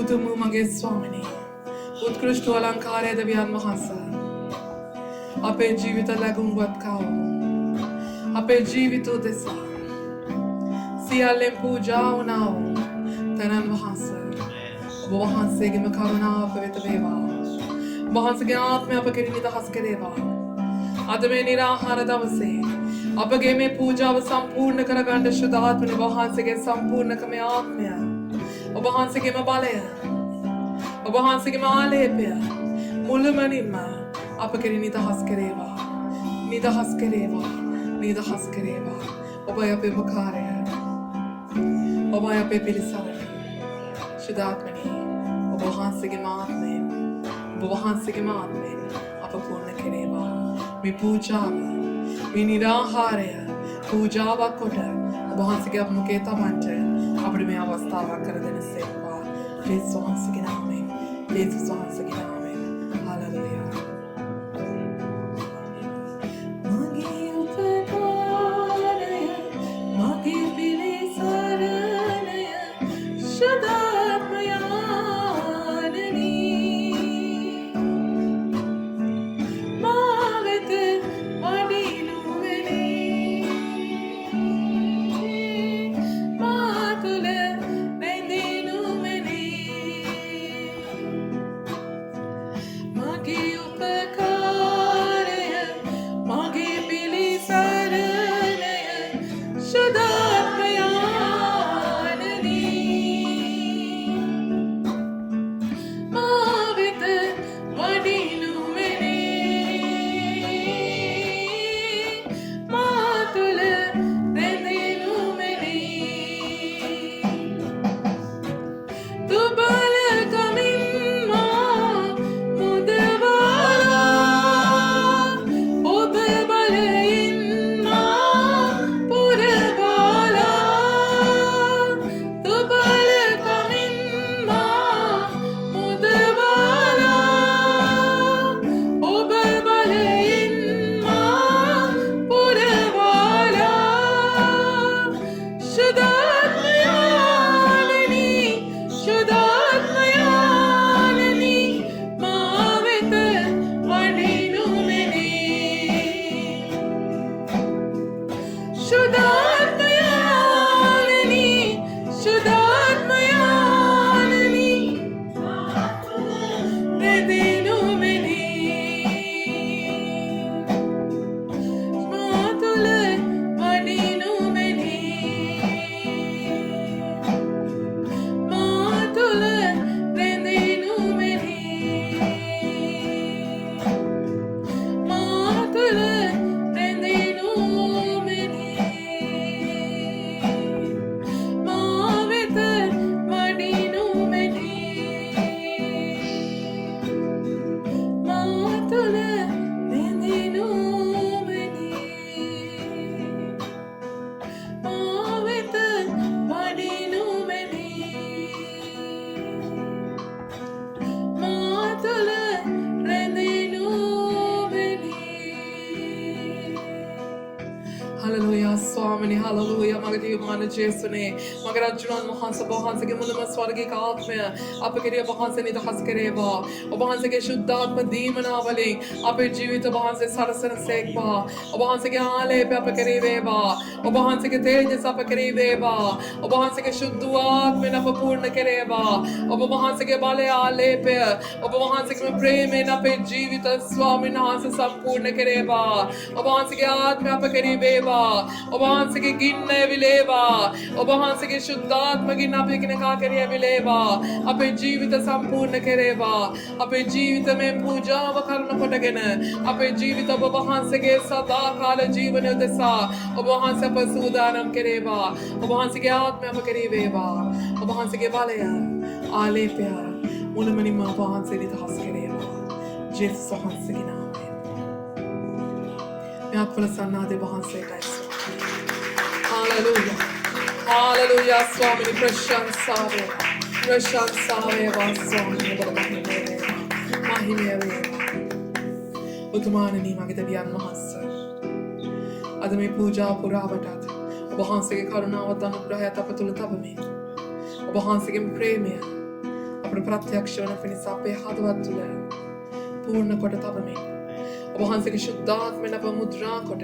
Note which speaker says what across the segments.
Speaker 1: උතුම් මගේ ස්වාමිනී උත්කෘෂ්ඨ අලංකාරය දෙවියන් වහන්සේ අපේ ජීවිත ලැබුම්වත් කාව අපේ ජීවිත උදෙසා සියල්ලෙන් පූජා වුණා වූ තනන් වහන්සේ ඔබ වහන්සේගේම කරුණාව අප වෙත වේවා. ඔබ වහන්සේගේ ආත්මය අප කෙරෙහි නිදහස් කරේවා. අද මේ නිරාහාර දවසේ අපගේ මේ පූජාව සම්පූර්ණ කරගන්න ශුද්ධාත්මන ඔබ වහන්සේගේ සම්පූර්ණකම ආත්මය ඔබ වහන්සේගේම බලය ඔබ වහන්සේගේම ආලේපය මුළුමනින්ම අප කෙරෙහි නිදහස් කරේවා. නිදහස් කරේවා. නිදහස් කරේවා. ඔබයි අපේ උපකාරය. ඔබයි අපේ පිළිසරණ. ශුද්ධාත්මනි ඔබ වහන්සේගේ ආත්මයෙන් ඔබ වහන්සේගේ ආත්මයෙන් අප පූර්ණ කරේවා. මේ පූජාව මේ නිරාහාරය පූජාවක් කොට ඔබ වහන්සේගේ අපමුඛයේ තමන්ට අපිට මේ අවස්ථාවක් කර දෙනසේවා. යේසුස් වහන්සේගේ නාමයෙන් යේසුස් වහන්සේගේ නාමයෙන් හලෙලූයා. ස්වාමිනී හලෙලූයා මගේ දිව්‍යමාන ජේසුනේ මගේ රජුණන් වහන්සේ වහන්සේගේ මුළුම ස්වර්ගික ආත්මය අප කෙරෙහි වහන්සේ නිදහස් කරේවා. ඔබ වහන්සේගේ ශුද්ධාත්ම දීමනාවලින් අපේ ජීවිත වහන්සේ සරසනසේක්වා. ඔබ වහන්සේගේ ආලේපය අප කෙරෙහි වේවා. ඔබ වහන්සේගේ තේජස අප කෙරෙහි වේවා. ඔබ වහන්සේගේ ශුද්ධ ආත්මයෙන් අප පූර්ණ කරේවා. ඔබ වහන්සේගේ බලය ආලේපය ඔබ වහන්සේගේ ප්‍රේමයෙන් අපේ ජීවිත ස්වාමීන් වහන්සේ සම්පූර්ණ කරේවා. ඔබ වහන්සේගේ ආත්මය අප කෙරෙහි වේවා. ඔබ වහන්සේගේ ගින්න ඇවිලේවා. ඔබ වහන්සේගේ ශුද්ධාත්ම ගින්න අපේ කෙනෙකා කෙරෙහි ඇවිලේවා. අපේ ජීවිත සම්පූර්ණ කරේවා. අපේ ජීවිත මේ පූජාව කරන කොටගෙන අපේ ජීවිත ඔබ වහන්සේගේ සදාකාල ජීවනය උදෙසා ඔබ වහන්සේ අප සූදානම් කරේවා. ඔබ වහන්සේගේ ආත්මය අප කෙරෙහි වේවා. ඔබ වහන්සේගේ බලය ආලේපය මුළුමනින්ම ඔබ වහන්සේ නිදහස් කරේවා. ජේසුස් වහන්සේගේ නාමයෙන් මේ අපල සන්නාදේ වහන්සේටයි. Hallelujah. Hallelujah. Swami Prashansave. Prashansave Swami Mahimeve. උතුමාණනි මගේ දෙවියන් වහන්සේ අද මේ පූජා පුරාවටත් ඔබ වහන්සේගේ කරුණාවත් අනුග්‍රහයත් අප තුළ තබමින් ඔබ වහන්සේගේ ප්‍රේමය අපට අපට ප්‍රත්‍යක්ෂ වන පිණිස අපේ හදවත් තුළ පූර්ණ කොට තබමින් ඔබ වහන්සේගේ ශුද්ධාත්මයෙන් අප මුද්‍රා කොට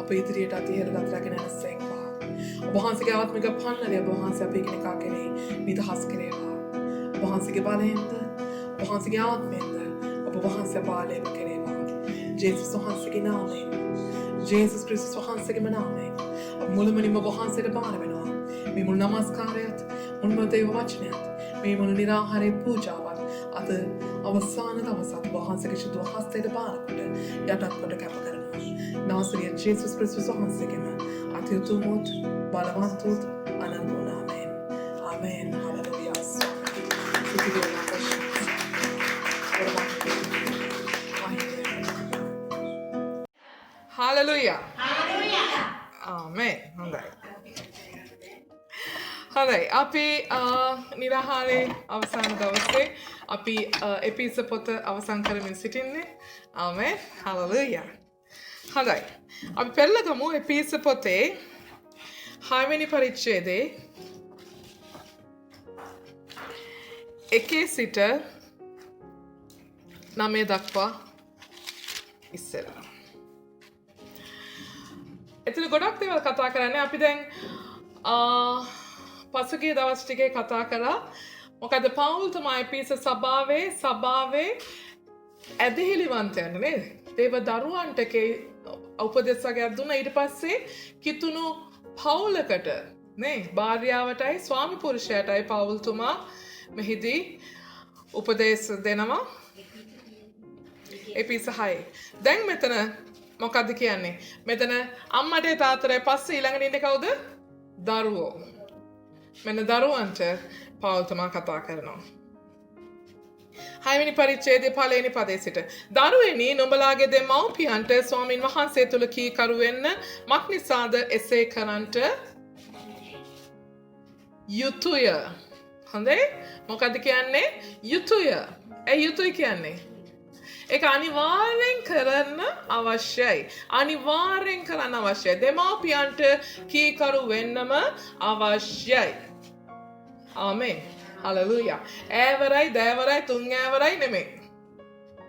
Speaker 1: අප ඉදිරියට අතිහෙරලත් රැගෙන යන සේක්වා. ඔබ වහන්සේගේ ආත්මික පන්නරය ඔබ වහන්සේ අපේ කෙනෙකා කෙරෙහි නිදහස් කෙරේවා. ඔබ වහන්සේගේ බලයෙන්ද ඔබ වහන්සේගේ ආත්මයෙන්ද ඔබ වහන්සේ පාලනය කෙරේවා. ජේසුස් වහන්සේගේ නාමයෙන් ජේසුස් ක්‍රිස්තුස් වහන්සේගේ නාමයෙන් අප මුළුමනින්ම ඔබ වහන්සේට බාර වෙනවා. මේ මුළු නමස්කාරයත් මුළුම දේව වචනයත් මේ මුළු නිරාහාරේ පූජාවත් අද අවසාන දවසත් වහන්සේගේ ශුද්ධ හස්තයට බාරකොට යටත් කොට කැප කරනවා. නාසරිය ජේසුස් ක්‍රිස්තුස් වහන්සේගේම අතිඋතුම්වත් බලවන්තවත් අනන්ත නාමයෙන්. ආමේන්. හලෙලූයා. හලෙලූයා. ආමේන්. හොඳයි. හොඳයි. අපි නිරාහාරේ අවසාන දවසේ අපි එපිස පොත අවසන් කරමින් සිටින්නේ. ආමේන්. හලෙලූයා. හොඳයි. අපි පෙරලගමු එපිස පොතේ 6 වෙනි පරිච්ඡේදයේ 1 සිට 9 දක්වා ඉස්සෙල්ලා. එතන ගොඩක් දේවල් කතා කරන්නේ. අපි දැන් පසුගිය දවස් ටිකේ කතා කරා මොකද පවුල් තමයි එපිස සභාවේ ඇදහිලිවන්තයන් නේද? දේව දරුවන්ට උපදෙස් වගේක් දුන්නා. ඊට පස්සේ කිතුණු පවුලකට නේ භාර්යාවටයි ස්වාමි පුරුෂයාටයි පවුල්තුමා මෙහිදී උපදේශ දෙනවා. එපිස 6. දැන් මෙතන මොකද්ද කියන්නේ? මෙතන අම්මට තාත්තට පස්සේ ඊළඟට ඉන්නේ කවුද? දරුවෝ. මෙන්න දරුවන්ට පවුල්තුමා කතා කරනවා. 6 වෙනි පරිච්ඡේදයේ 1 වෙනි පදයේ සිට දරුවනි නුඹලාගේ දෙමව්පියන්ට ස්වාමින් වහන්සේ තුල කීකරු වෙන්න මක්නිසාද එසේ කරන්නට යුතුය. හොඳයි? මොකද්ද කියන්නේ? යුතුය. ඒ යුතුය කියන්නේ ඒක අනිවාර්යෙන් කරන්න අවශ්‍යයි. අනිවාර්යෙන් කරන්න අවශ්‍යයි. දෙමව්පියන්ට කීකරු වෙන්නම අවශ්‍යයි. ආමේන්. හලෙලූයා. ඈවරයි දෑවරයි තුන් ඈවරයි නෙමෙයි.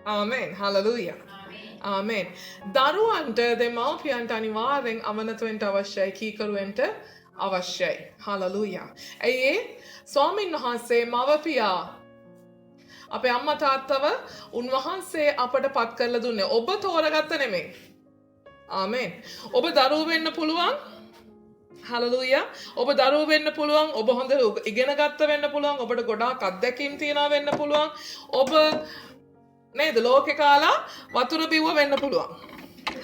Speaker 1: ආමේන්. හලෙලූයා. ආමේන්. දරුවන්ට දෙමව්පියන්ට අනිවාර්යෙන් අවනත වෙන්න අවශ්‍යයි. කීකරු වෙන්න අවශ්‍යයි. හලෙලූයා. ඇයි ස්වාමින් වහන්සේ මවපියා අපේ අම්මා තාත්තව උන්වහන්සේ අපට පත් කරලා දුන්නේ. ඔබ තෝරගත්ත නෙමෙයි. ආමේන්. ඔබ දරුවෝ වෙන්න පුළුවන්. හලෙලූයා. ඔබ දරුවෝ වෙන්න පුළුවන්. ඔබ හොඳ ඉගෙන ගත්ත වෙන්න පුළුවන්. ඔබට ගොඩාක් අත්දැකීම් තියනවා වෙන්න පුළුවන්. ඔබ නේද ලෝකේ කාලා වතුර බිව්ව වෙන්න පුළුවන්.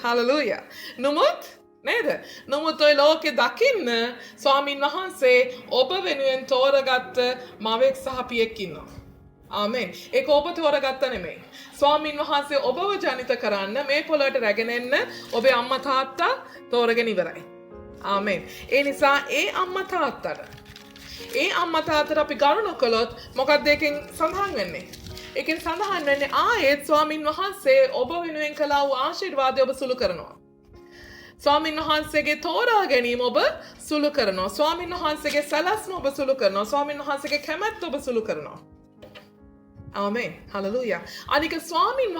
Speaker 1: හලෙලූයා. නමුත් නේද? නමුත් ඔය ලෝකේ දකින්න ස්වාමින් වහන්සේ ඔබ වෙනුවෙන් තෝරගත්ත මවෙක් සහ පියෙක් ඉන්නවා. ආමේන්. ඒක ඔබ තෝරගත්ත නෙමෙයි. ස්වාමින් වහන්සේ ඔබව ජනිත කරන්න මේ පොළොවට රැගෙන එන්න ඔබේ අම්මා තාත්තා තෝරගෙන ඉවරයි. ආමේන්. ඒ නිසා ඒ අම්මා තාත්තට අපි ගරු නොකළොත් මොකක්ද ඒකෙන් සඳහන් වෙන්නේ? ඒකෙන් සඳහන් වෙන්නේ ආයෙත් ස්වාමින් වහන්සේ ඔබ වෙනුවෙන් කළා වූ ආශිර්වාදය ඔබ සුළු කරනවා. ස්වාමින් වහන්සේගේ තෝරා ගැනීම ඔබ සුළු කරනවා. ස්වාමින් වහන්සේගේ සැලැස්ම ඔබ සුළු කරනවා. ස්වාමින් වහන්සේගේ කැමැත්ත ඔබ සුළු කරනවා. ආමේන්. හලෙලූයා. අනික ස්වාමින්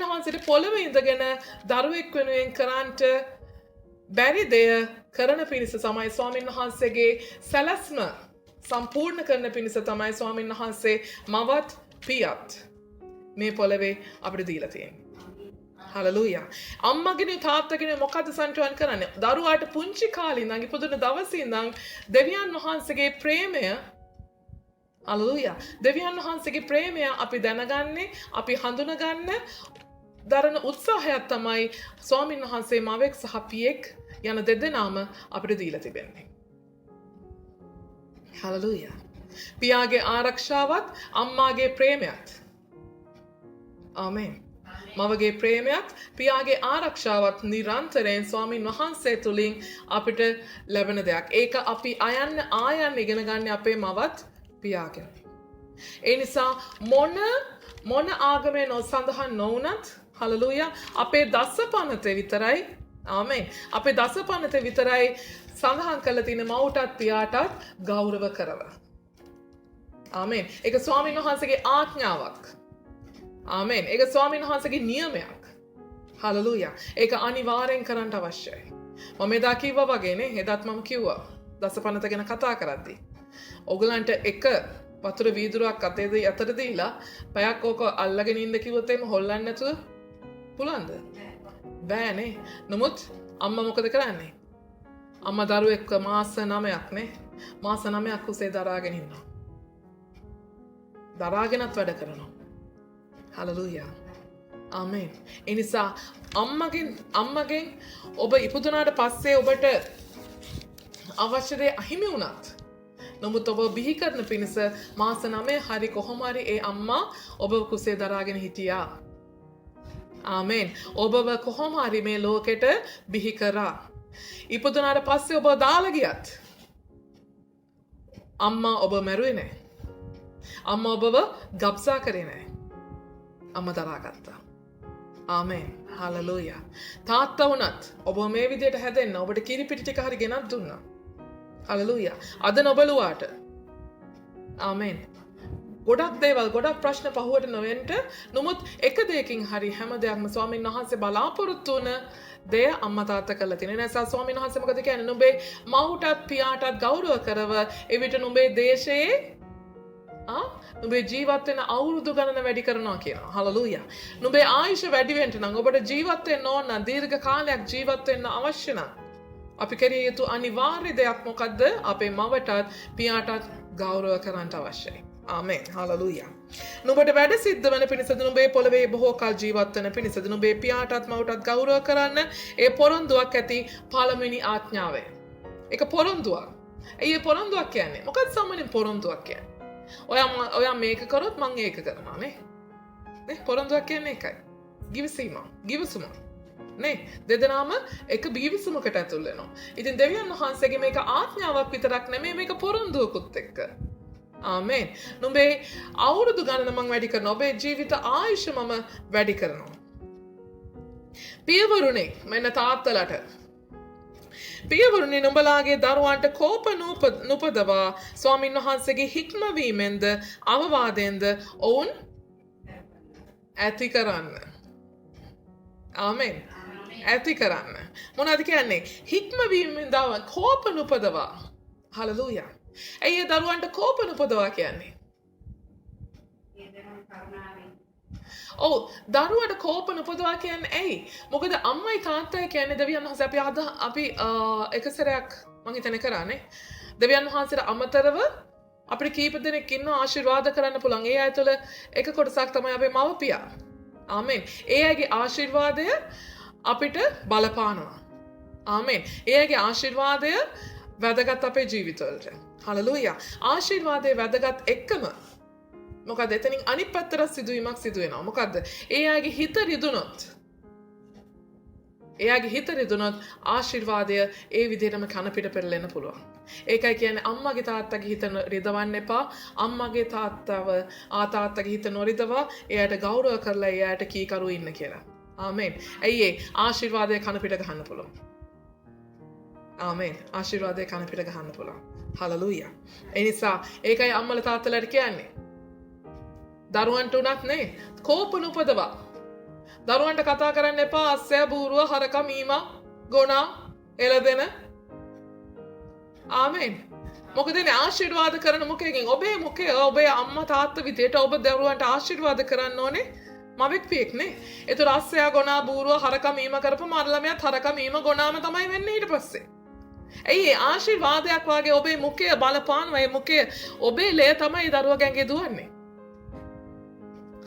Speaker 1: වහන්සේට පොළවේ ඉඳගෙන දරුවෙක් වෙනුවෙන් කරන්නට බැරි දෙය කරන පිණිස තමයි ස්වාමින් වහන්සේගේ සැලැස්ම සම්පූර්ණ කරන පිණිස තමයි ස්වාමින් වහන්සේ මවත් පියත් මේ පොළවේ අපිට දීලා තියෙන්නේ. හලෙලූයා. අම්මගෙන තාත්තගෙන මොකද සන්තුෂ්ටි කරන්නේ? දරුවාට පුංචි කාලේ ඉඳන් ඉපදුන දවසේ ඉඳන් දෙවියන් වහන්සේගේ ප්‍රේමය හලෙලූයා. දෙවියන් වහන්සේගේ ප්‍රේමය අපි දැනගන්නේ, අපි හඳුනගන්න දරන උත්සාහයක් තමයි ස්වාමින් වහන්සේ මවෙක් සහ පියෙක් යන දෙදෙනාම අපිට දීලා තිබෙන්නේ. හලෙලූයා. පියාගේ ආරක්ෂාවත් අම්මාගේ ප්‍රේමයත්. ආමේන්. මවගේ ප්‍රේමයත් පියාගේ ආරක්ෂාවත් නිරන්තරයෙන් ස්වාමින් වහන්සේ තුලින් අපිට ලැබෙන දෙයක්. ඒක අපි ආයන්න ඉගෙන ගන්න අපේ මවත් පියාගෙන. ඒ නිසා මොන ආගමේ නොසඳහන් නොවුනත් හලෙලූයා අපේ දසපනතේ විතරයි ආමේන් අපේ දසපනතේ විතරයි සඳහන් කරලා තියෙන මව්ටත් පියාටත් ගෞරව කරලා. ආමෙන්. ඒක ස්වාමීන් වහන්සේගේ ආඥාවක්. ආමෙන්. ඒක ස්වාමීන් වහන්සේගේ නියමයක්. හලෙලූයා. ඒක අනිවාර්යෙන් කරන්න අවශ්‍යයි. මම එදා කිව්වා වගේනේ, එදාත් මම කිව්වා. දසපනත ගැන කතා කරද්දී. ඔයගලන්ට එක වතුර වීදුරුවක් අතට දීලා පැයක් ඕක අල්ලගෙන ඉන්න කිව්වොත් එහෙම හොල්ලන්නේ නැතුව පුළුවන්ද? බෑනේ. නමුත් අම්මා මොකද කරන්නේ? අම්මා දරුවෙක් මාස 9ක් නේ. මාස 9ක් කුසේ දරාගෙන ඉන්නවා. දරාගෙනත් වැඩ කරනවා. හලෙලූයා. ආමෙන්. ඒ නිසා අම්මගෙන් ඔබ ඉපදුනාට පස්සේ ඔබට අවශ්‍ය දේ අහිමි වුණත් නමුත් ඔබ බිහි කරන පිණිස මාස 9 හරි කොහොම හරි ඒ අම්මා ඔබ කුසේ දරාගෙන හිටියා. ආමෙන්. ඔබව කොහොම හරි මේ ලෝකෙට බිහි කරා. ඉපදුනාට පස්සේ ඔබ දාලා ගියත් අම්මා ඔබ මැරුවේ නැහැ. අම්මා ඔබව ගබ්සා කරේ නැහැ. අම්මා දරාගත්තා. ආමෙන්. හලෙලූයා. තාත්තා වුණත් ඔබ මේ විදිහට හැදෙන්න ඔබට කිරිපිටි ටික හරි ගෙනත් දුන්නා. හලෙලූයා. අද නොබලුවාට. ආමෙන්. ගොඩක් දේවල් ගොඩක් ප්‍රශ්න පහුවට නොවෙන්න නමුත් එක දෙයකින් හරි හැම දෙයක්ම ස්වාමීන් වහන්සේ බලාපොරොත්තු වුණ දෙය අම්මා තාත්තා කළා තියෙන නිසා ස්වාමීන් වහන්සේ මොකද කියන්නේ නුඹේ මව්ටත් පියාටත් ගෞරව කරව එවිට නුඹේ දේශයේ නුඹේ ජීවත් වෙන අවුරුදු ගණන වැඩි කරනවා කියනවා. හලෙලූයා. නුඹේ ආයුෂ වැඩි වෙන්න නම් ඔබට ජීවත් වෙන්න ඕන නම් දීර්ඝ කාලයක් ජීවත් වෙන්න අවශ්‍ය නම් අපි කරිය යුතු අනිවාර්ය දෙයක් මොකද්ද? අපේ මවටත් පියාටත් ගෞරව කරන්න අවශ්‍යයි. ආමෙන්. හලෙලූයා. නුඹට වැඩ සිද්ධ වෙන පිණිසද නුඹේ පොළවේ බොහෝ කල් ජීවත් වෙන පිණිසද නුඹේ පියාටත් මවටත් ගෞරව කරන්න ඒ පොරොන්දුවක් ඇති පළවෙනි ආඥාවයි. ඒක පොරොන්දුවක්. ඒ පොරොන්දුවක් කියන්නේ මොකක්ද සාමාන්‍යයෙන් පොරොන්දුවක් කියන්නේ? ඔයා මේක කරොත් මං ඒක කරනවා නේ. නේ පොරොන්දුවක් කියන්නේ ඒකයි. ගිවිසුම. නේ දෙදෙනාම එක බීවිසුමකට ඇතුල් වෙනවා. ඉතින් දෙවියන් වහන්සේගේ මේක ආඥාවක් විතරක් නෙමෙයි මේක පොරොන්දුවකුත් එක්ක. ආමෙන්. නුඹේ අවුරුදු ගණන මම වැඩි කරනවා. ඔබේ ජීවිත ආයුෂ මම වැඩි කරනවා. පියවරුනේ මෙන්න තාත්තලට. පියවරුනේ නුඹලාගේ දරුවන්ට කෝප නූපදවා ස්වාමින් වහන්සේගේ හික්මවීමෙන්ද අවවාදයෙන්ද ඔවුන් ඇති කරන්න. ආමෙන්. ඇති කරන්න. මොනවද කියන්නේ? හික්මවීමෙන්ද කෝප නූපදවා. හලෙලූයා. ඇයි දරුවන්ට කෝප නූපදවා කියන්නේ? ඔව් දරුවට කෝප නූපදවා කියන්නේ ඇයි? මොකද අම්මයි තාත්තයි කියන්නේ දෙවියන් වහන්සේ අපි එක සැරයක් මං හිතන්නේ කරානේ. දෙවියන් වහන්සේට අමතරව අපිට කීප දෙනෙක් ඉන්න ආශිර්වාද කරන්න පුළුවන්. ඒ අය තුළ එක කොටසක් තමයි අපේ මව්පියා. ආමෙන්. ඒ අයගේ ආශිර්වාදය අපිට බලපානවා. ආමෙන්. ඒ අයගේ ආශිර්වාදය වැදගත් අපේ ජීවිතවලට. හලෙලූයා. ආශිර්වාදයේ වැදගත් එක්කම මොකද එතනින් අනිත් පැත්තට සිදුවීමක් සිදු වෙනවා. මොකද්ද? ඒ අයගේ හිත රිදුනොත් ආශිර්වාදය ඒ විදිහටම කන පිට පෙරලෙන්න පුළුවන්. ඒකයි කියන්නේ අම්මගේ තාත්තගේ හිත රිදවන්න එපා. අම්මගේ තාත්තගේ හිත නොරිදවා එයාට ගෞරව කරලා එයාට කීකරු ඉන්න කියලා. ආමෙන්. ඇයි ඒ ආශිර්වාදය කන පිට ගහන්න පුළුවන්. ආමෙන්. ආශිර්වාදය කන පිට ගහන්න පුළුවන්. හලෙලූයා. ඒ නිසා ඒකයි අම්මලා තාත්තලාට කියන්නේ. දරුවන්ට උනත් නේ කෝප නූපදවා. දරුවන්ට කතා කරන්න එපා අස්සය බූරුව හරක මීමා ගොනා එළදෙන. ආමෙන්. මොකදනේ ආශිර්වාද කරන මුඛයෙන් ඔබේ මුඛය ඔබේ අම්මා තාත්තා විදියට ඔබ දරුවන්ට ආශිර්වාද කරන්න ඕනේ. මවෙක් පියෙක් නේ. ඒතර අස්සය ගොනා බූරුව හරක මීම කරපම අර ළමයාත් හරක මීම ගොනාම තමයි වෙන්නේ ඊට පස්සේ. ඇයි ආශිර්වාදයක් වාගේ ඔබේ මුඛය බලපානවා. ඒ මුඛය ඔබේ ලේ තමයි දරුවා ගැඟේ දුවන්නේ.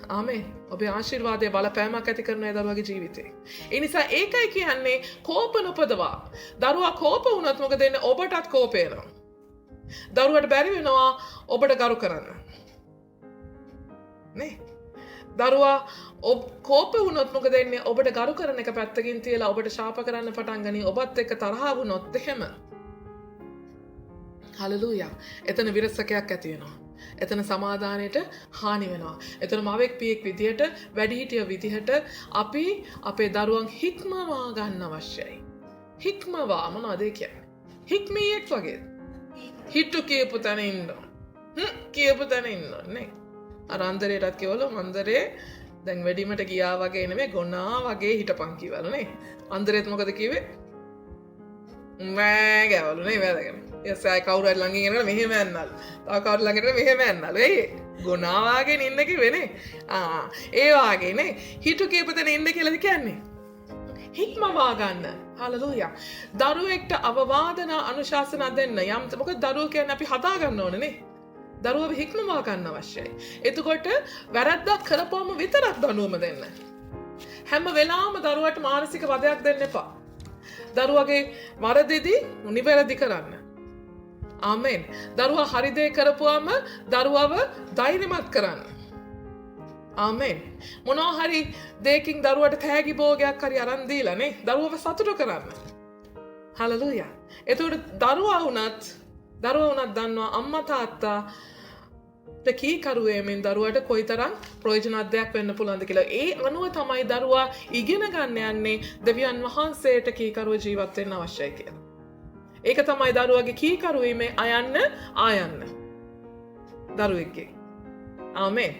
Speaker 1: ආමෙන්. ඔබේ ආශිර්වාදයේ බලපෑමක් ඇති කරන ඒ දරුවාගේ ජීවිතේ. ඒ නිසා ඒකයි කියන්නේ කෝප නූපදවා. දරුවා කෝප වුණත් මොකද වෙන්නේ? ඔබටත් කෝප එනවා. දරුවට බැරි වෙනවා ඔබට ගරු කරන්න. නේ? දරුවා කෝප වුණොත් මොකද වෙන්නේ? ඔබට ගරු කරන එක පැත්තකින් තියලා ඔබට ශාප කරන්න පටන් ගනි. ඔබත් එක්ක තරහ වුණොත් එහෙම. හලෙලූයා. එතන විරසකයක් ඇති වෙනවා. එතන සමාදානයට හානි වෙනවා. එතන මවෙක් පියෙක් විදිහට වැඩිහිටිය විදිහට අපි අපේ දරුවන් හික්මවා ගන්න අවශ්‍යයි. හික්මවා මොනවද කියන්නේ? හික්මියෙක් වගේ. හිටු කියපු තැන ඉන්න. කියපු තැන ඉන්න ඕනේ. අර අන්දරේටත් කිව්වලු මන්දරේ දැන් වැඩිමට ගියා වගේ නෙමෙයි ගොනා වගේ හිටපන් කිව්වලු නේ. අන්දරේත් මොකද කිව්වේ? මෑ ගෑවලු නේ වැදගෙන. එස්සයි කවුරු හරි ළඟින් එනකොට මෙහෙම යන්නල්. තව කවුරු ළඟට මෙහෙම යන්නල්. වෙයි. ගොනා වගේ ඉන්න කිව්වේ නේ. ඒ වගේ නේ. හිටු කියපු තැන ඉන්න කියලාද කියන්නේ? හික්මවා ගන්න. හලලූයා. දරුවෙක්ට අවවාදන අනුශාසනා දෙන්න යම් මොකද දරුවෝ කියන්නේ අපි හදා ගන්න ඕනේ නේ. දරුවව හික්මවා ගන්න අවශ්‍යයි. එතකොට වැරද්දක් කරපුවම විතරක් දඬුවම දෙන්න. හැම වෙලාවම දරුවට මානසික වදයක් දෙන්න එපා. දරුවගේ වරදෙදි නිවැරදි කරන්න. ආමෙන්. දරුවා හරි දේ කරපුවම දරුවව ධෛර්යමත් කරන්න. ආමෙන්. මොනවා හරි දෙයකින් දරුවට තෑගි භෝගයක් හරි අරන් දීලා නේ දරුවව සතුටු කරන්න. හලලූයා. එතකොට දරුවා වුණත් දන්නවා අම්මා තාත්තා කීකරුවේමෙන් දරුවට කොයිතරම් ප්‍රයෝජනවත් වෙන්න පුළුවන්ද කියලා. ඒ අනුව තමයි දරුවා ඉගෙන ගන්න යන්නේ දෙවියන් වහන්සේට කීකරුව ජීවත් වෙන්න අවශ්‍යයි කියලා. ඒක තමයි දරුවගේ කීකරු වීමේ ආයන්න. දරුවෙක්ගේ. ආමෙන්.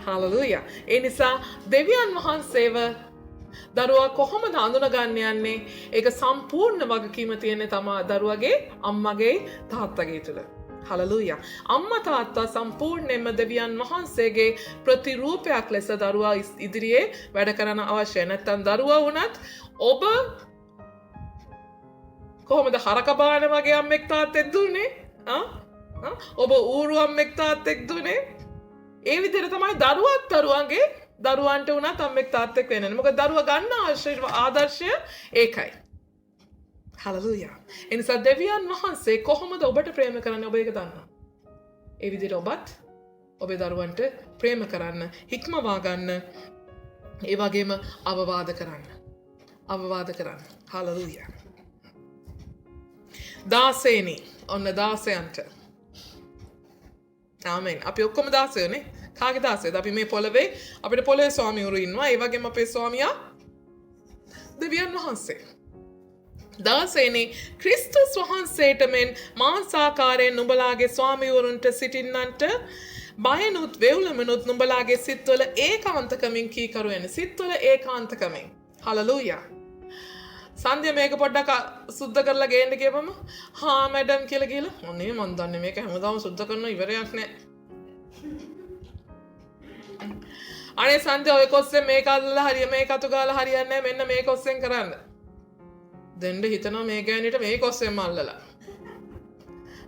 Speaker 1: හලලූයා. ඒ නිසා දෙවියන් වහන්සේව දරුවා කොහොමද අඳුනගන්න යන්නේ? ඒක සම්පූර්ණ වගකීම තියෙන්නේ තමා දරුවගේ අම්මගේ තාත්තගේ තුල. හලලූයා. අම්මා තාත්තා සම්පූර්ණයෙන්ම දෙවියන් වහන්සේගේ ප්‍රතිරූපයක් ලෙස දරුවා ඉදිරියේ වැඩ කරන්න අවශ්‍යයි. නැත්නම් දරුවා වුණත් ඔබ කොහොමද හරක බාන වගේ අම්මෙක් තාත්තෙක් දුන්නේ? ඔබ ඌරු අම්මෙක් තාත්තෙක් දුන්නේ? ඒ විදිහට තමයි දරුවන්ගේ දරුවන්ට වුණත් අම්මෙක් තාත්තෙක් වෙන්නේ. මොකද දරුවා ගන්න ආදර්ශය ඒකයි. හලලූයා. ඒ නිසා දෙවියන් වහන්සේ කොහොමද ඔබට ප්‍රේම කරන්නේ ඔබ ඒක දන්නවා. ඒ විදිහට ඔබත් ඔබේ දරුවන්ට ප්‍රේම කරන්න, හික්මවා ගන්න, ඒ වගේම අවවාද කරන්න. හලලූයා. 16 ඔන්න 16න්ට. ආමෙන්. අපි ඔක්කොම 16 නේ. කාගේ 16ද? අපි මේ පොළවේ අපිට පොළවේ ස්වාමිවරු ඉන්නවා. ඒ වගේම අපේ ස්වාමියා දෙවියන් වහන්සේ. 16 ක්‍රිස්තුස් වහන්සේට මෙන් මාංසාකාරයෙන් නුඹලාගේ ස්වාමිවරුන්ට සිටින්නන්ට බයනුත් වෙවුලමනුත් නුඹලාගේ සිත්වල ඒකාන්තකමින් කීකරු වෙන්න. සිත්වල ඒකාන්තකමින්. හලලූයා. සන්ධ්‍ය මේක පොඩ්ඩක් සුද්ධ කරලා ගේන්න කියපම. හා මැඩම් කියලා කියලා. අනේ මන් දන්නේ මේක හැමදාම සුද්ධ කරන ඉවරයක් නෑ. අනේ සන්ධ්‍ය ඔය කොස්සෙන් මේක අල්ලලා හරිය මේක අතු ගාලා හරියන්නේ නෑ. මෙන්න මේක ඔස්සෙන් කරන්න. දෙන්න හිතනවා මේ ගෑනිට මේක ඔස්සෙන්ම අල්ලලා.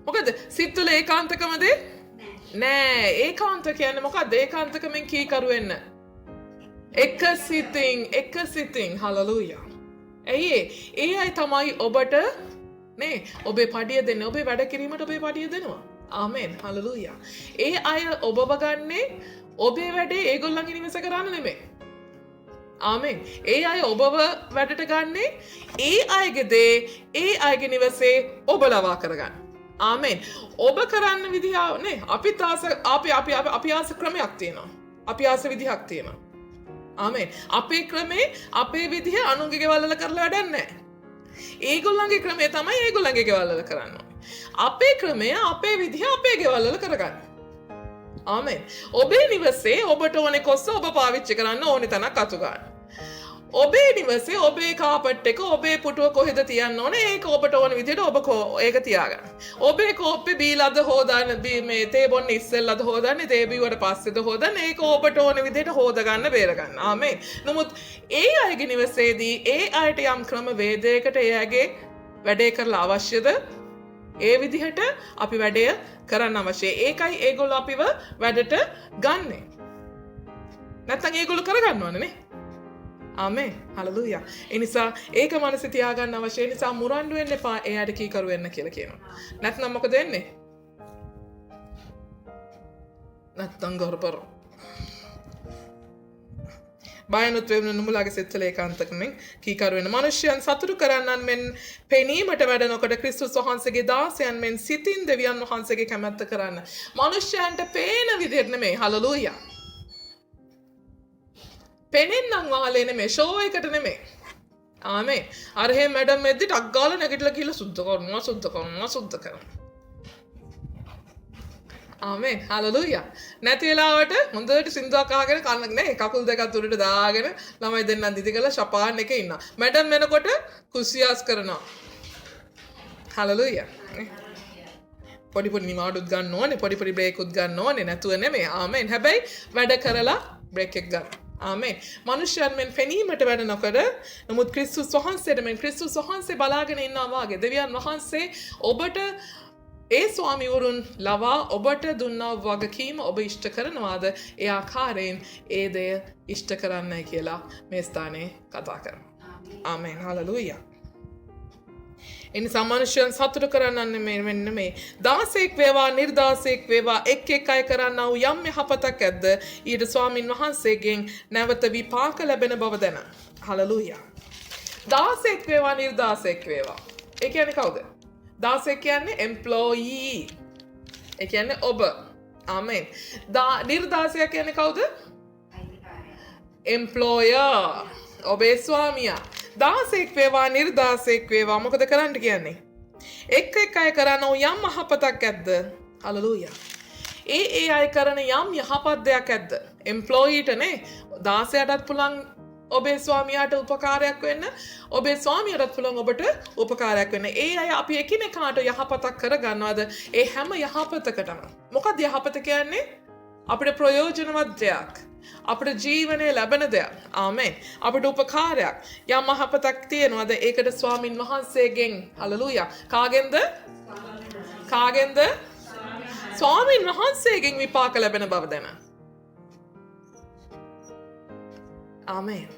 Speaker 1: මොකද සිත්වල ඒකාන්තකමද? නෑ. ඒකාන්ත කියන්නේ මොකක්ද? ඒකාන්තකමෙන් කීකරු වෙන්න. එක සිතින් හලලූයා. ඇයි ඒ අය තමයි ඔබට නේ ඔබේ පඩිය දෙන්නේ. ඔබේ වැඩ කිරීමට ඔබේ පඩිය දෙනවා. ආමෙන්. හලලූයා. ඒ අය ඔබව ගන්නේ ඔබේ වැඩේ ඒගොල්ලන්ගේ නිවස කරන්න නෙමෙයි. ආමෙන්. ඒ අය ඔබව වැඩට ගන්නේ ඒ අයගේ දේ ඒ අයගේ නිවසේ ඔබ ලවා කරගන්න. ආමෙන්. ඔබ කරන්න විදිහ නේ අපිත් අපි ආස ක්‍රමයක් තියෙනවා. අපි ආස විදිහක් තියෙනවා. ආමෙන්. අපේ ක්‍රමේ අපේ විදිහ අනුන්ගේ ගෙවල් වල කරලා වැඩක් නැහැ. ඒගොල්ලන්ගේ ක්‍රමය තමයි ඒගොල්ලන්ගේ ගෙවල් වල කරන්න ඕනේ. අපේ ක්‍රමය අපේ විදිහ අපේ ගෙවල් වල කරගන්න. ආමෙන්. ඔබේ නිවසේ ඔබට ඕනේ කොස්ස ඔබ පාවිච්චි කරන්න ඕනේ තැනක් අතු ගන්න. ඔබේ නිවසේ ඔබේ කාපට් එක ඔබේ පුටුව කොහෙද තියන්න ඕනේ ඒක ඔබට ඕන විදිහට ඔබ ඒක තියාගන්න. ඔබේ කෝප්පේ බීලාද හොදාන්න මේ තේ බොන්න ඉස්සෙල්ලාද හොදන්නේ තේ බිව්වට පස්සේද හොදන්නේ ඒක ඔබට ඕන විදිහට හොද ගන්න බේර ගන්න. ආමෙන්. නමුත් ඒ අයගේ නිවසේදී ඒ අයට යම් ක්‍රම වේදයකට ඒ අයගේ වැඩේ කරලා අවශ්‍යද ඒ විදිහට අපි වැඩේ කරන්න අවශ්‍යයි. ඒකයි ඒගොල්ලෝ අපිව වැඩට ගන්නෙ. නැත්තම් ඒගොල්ලෝ කරගන්නවනේ නේ. ආමෙන්. හලලූයා. ඒ නිසා ඒක මනසේ තියාගන්න අවශ්‍ය නිසා මුරණ්ඩු වෙන්න එපා එයාට කීකරු වෙන්න කියලා කියනවා. නැත්නම් මොකද වෙන්නේ? නැත්තම් ගොරබර. බයනුත් වෙන නුඹලාගේ සිත්වල ඒකාන්තකමෙන් කීකරු වෙන මනුෂ්‍යයන් සතුටු කරන්නන් මෙන් පෙනීමට වැඩ නොකොට ක්‍රිස්තුස් වහන්සේගේ දාසයන් මෙන් සිතින් දෙවියන් වහන්සේගේ කැමැත්ත කරන්න. මනුෂ්‍යයන්ට පේන විදිහට නෙමෙයි. හලලූයා. පෙනෙන්නම් වාලේ නෙමෙයි ෂෝ එකට නෙමෙයි. ආමෙන්. අර එහෙම මැඩම් එද්දි ටක් ගාලා නැගිටලා කියලා සුද්ධ කරනවා. ආමෙන් හලෙලූයා. නැති වෙලාවට හොඳට සින්දුවක් අහගෙන කන්න නේ කකුල් දෙක උඩට දාගෙන ළමයි දෙන්නා දිදි කරලා ෂපාන් එකේ ඉන්නවා. මැඩම් වෙනකොට කුසියාස් කරනවා. හලෙලූයා. පොඩි පොඩි නිමාඩුත් ගන්න ඕනේ, පොඩි පොඩි බ්‍රේක් උත් ගන්න ඕනේ නැතුව නෙමෙයි. ආමෙන්. හැබැයි වැඩ කරලා බ්‍රේක් එක ගන්න. ආමෙන්. මනුෂ්‍යයන් මෙන් පෙනීමට වැඩ නොකර නමුත් ක්‍රිස්තුස් වහන්සේට මෙන් ක්‍රිස්තුස් වහන්සේ බලාගෙන ඉන්නවා වාගේ දෙවියන් වහන්සේ ඔබට ඒ ස්වාමිවරුන් ලවා ඔබට දුන්නා වගකීම ඔබ ඉෂ්ට කරනවාද ඒ ආකාරයෙන් ඒ දේ ඉෂ්ට කරන්නයි කියලා මේ ස්ථානයේ කතා කරනවා. ආමෙන්. හලෙලූයා. එනිසා මනුෂ්‍යයන් සතුට කරන්න මෙන්න මේ දාසෙක් වේවා නිර්දාසෙක් වේවා එක් අය කරන්නා වූ යම් යහපතක් ඇද්ද ඊට ස්වාමින් වහන්සේගෙන් නැවත විපාක ලැබෙන බව දැන. හලෙලූයා. දාසෙක් වේවා නිර්දාසෙක් වේවා. ඒ කියන්නේ කවුද? දාසෙක් කියන්නේ එම්ප්ලොයී. ඒ කියන්නේ ඔබ. ආමෙන්. නිර්දාසයා කියන්නේ කවුද? එම්ප්ලොයර්. ඔබේ ස්වාමියා. දාසෙක් වේවා නිර්දාසෙක් වේවා මොකද කරන්න කියන්නේ? එක් අය කරන යම් යහපතක් ඇද්ද? හලෙලූයා. ඒ අය කරන යම් යහපත් දෙයක් ඇද්ද? එම්ප්ලොයීට නේ දාසයාටත් පුළුවන් ඔබේ ස්වාමියාට උපකාරයක් වෙන්න, ඔබේ ස්වාමියාටත් පුළුවන් ඔබට උපකාරයක් වෙන්න. ඒ අය අපි එකිනෙකාට යහපතක් කරගන්නවද? ඒ හැම යහපතකටම. මොකක්ද යහපත කියන්නේ? අපිට ප්‍රයෝජනවත් දෙයක්. අපට ජීවනයේ ලැබෙන දෙයක්. ආමෙන්. අපට උපකාරයක්. යම් යහපතක් තියෙනවද? ඒකට ස්වාමින් වහන්සේගෙන් හලෙලූයා. කාගෙන්ද? කාගෙන්ද? ස්වාමින් වහන්සේගෙන් විපාක ලැබෙන බව දැන. ආමෙන්.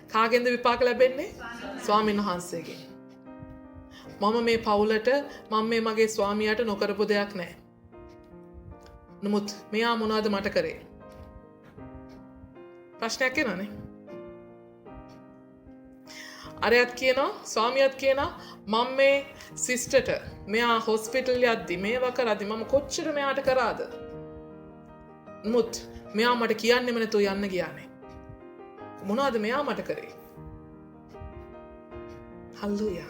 Speaker 1: කාගෙන්ද විපාක ලැබෙන්නේ? ස්වාමින් වහන්සේගෙන්. මම මේ පවුලට මම මේ මගේ ස්වාමියාට නොකරපු දෙයක් නැහැ. නමුත් මෙයා මොනවද මට කරේ? ප්‍රශ්නයක් එනවනේ. අරයත් කියනවා ස්වාමියාත් කියනවා මම මේ සිස්ටර්ට මෙයා හොස්පිටල් යද්දි මේවා කරද්දි මම කොච්චර මෙයාට කරාද? නමුත් මෙයා මට කියන්නෙම නැතුව යන්න ගියානේ. මොනවද මෙයා මට කරේ? හල්ලුයා.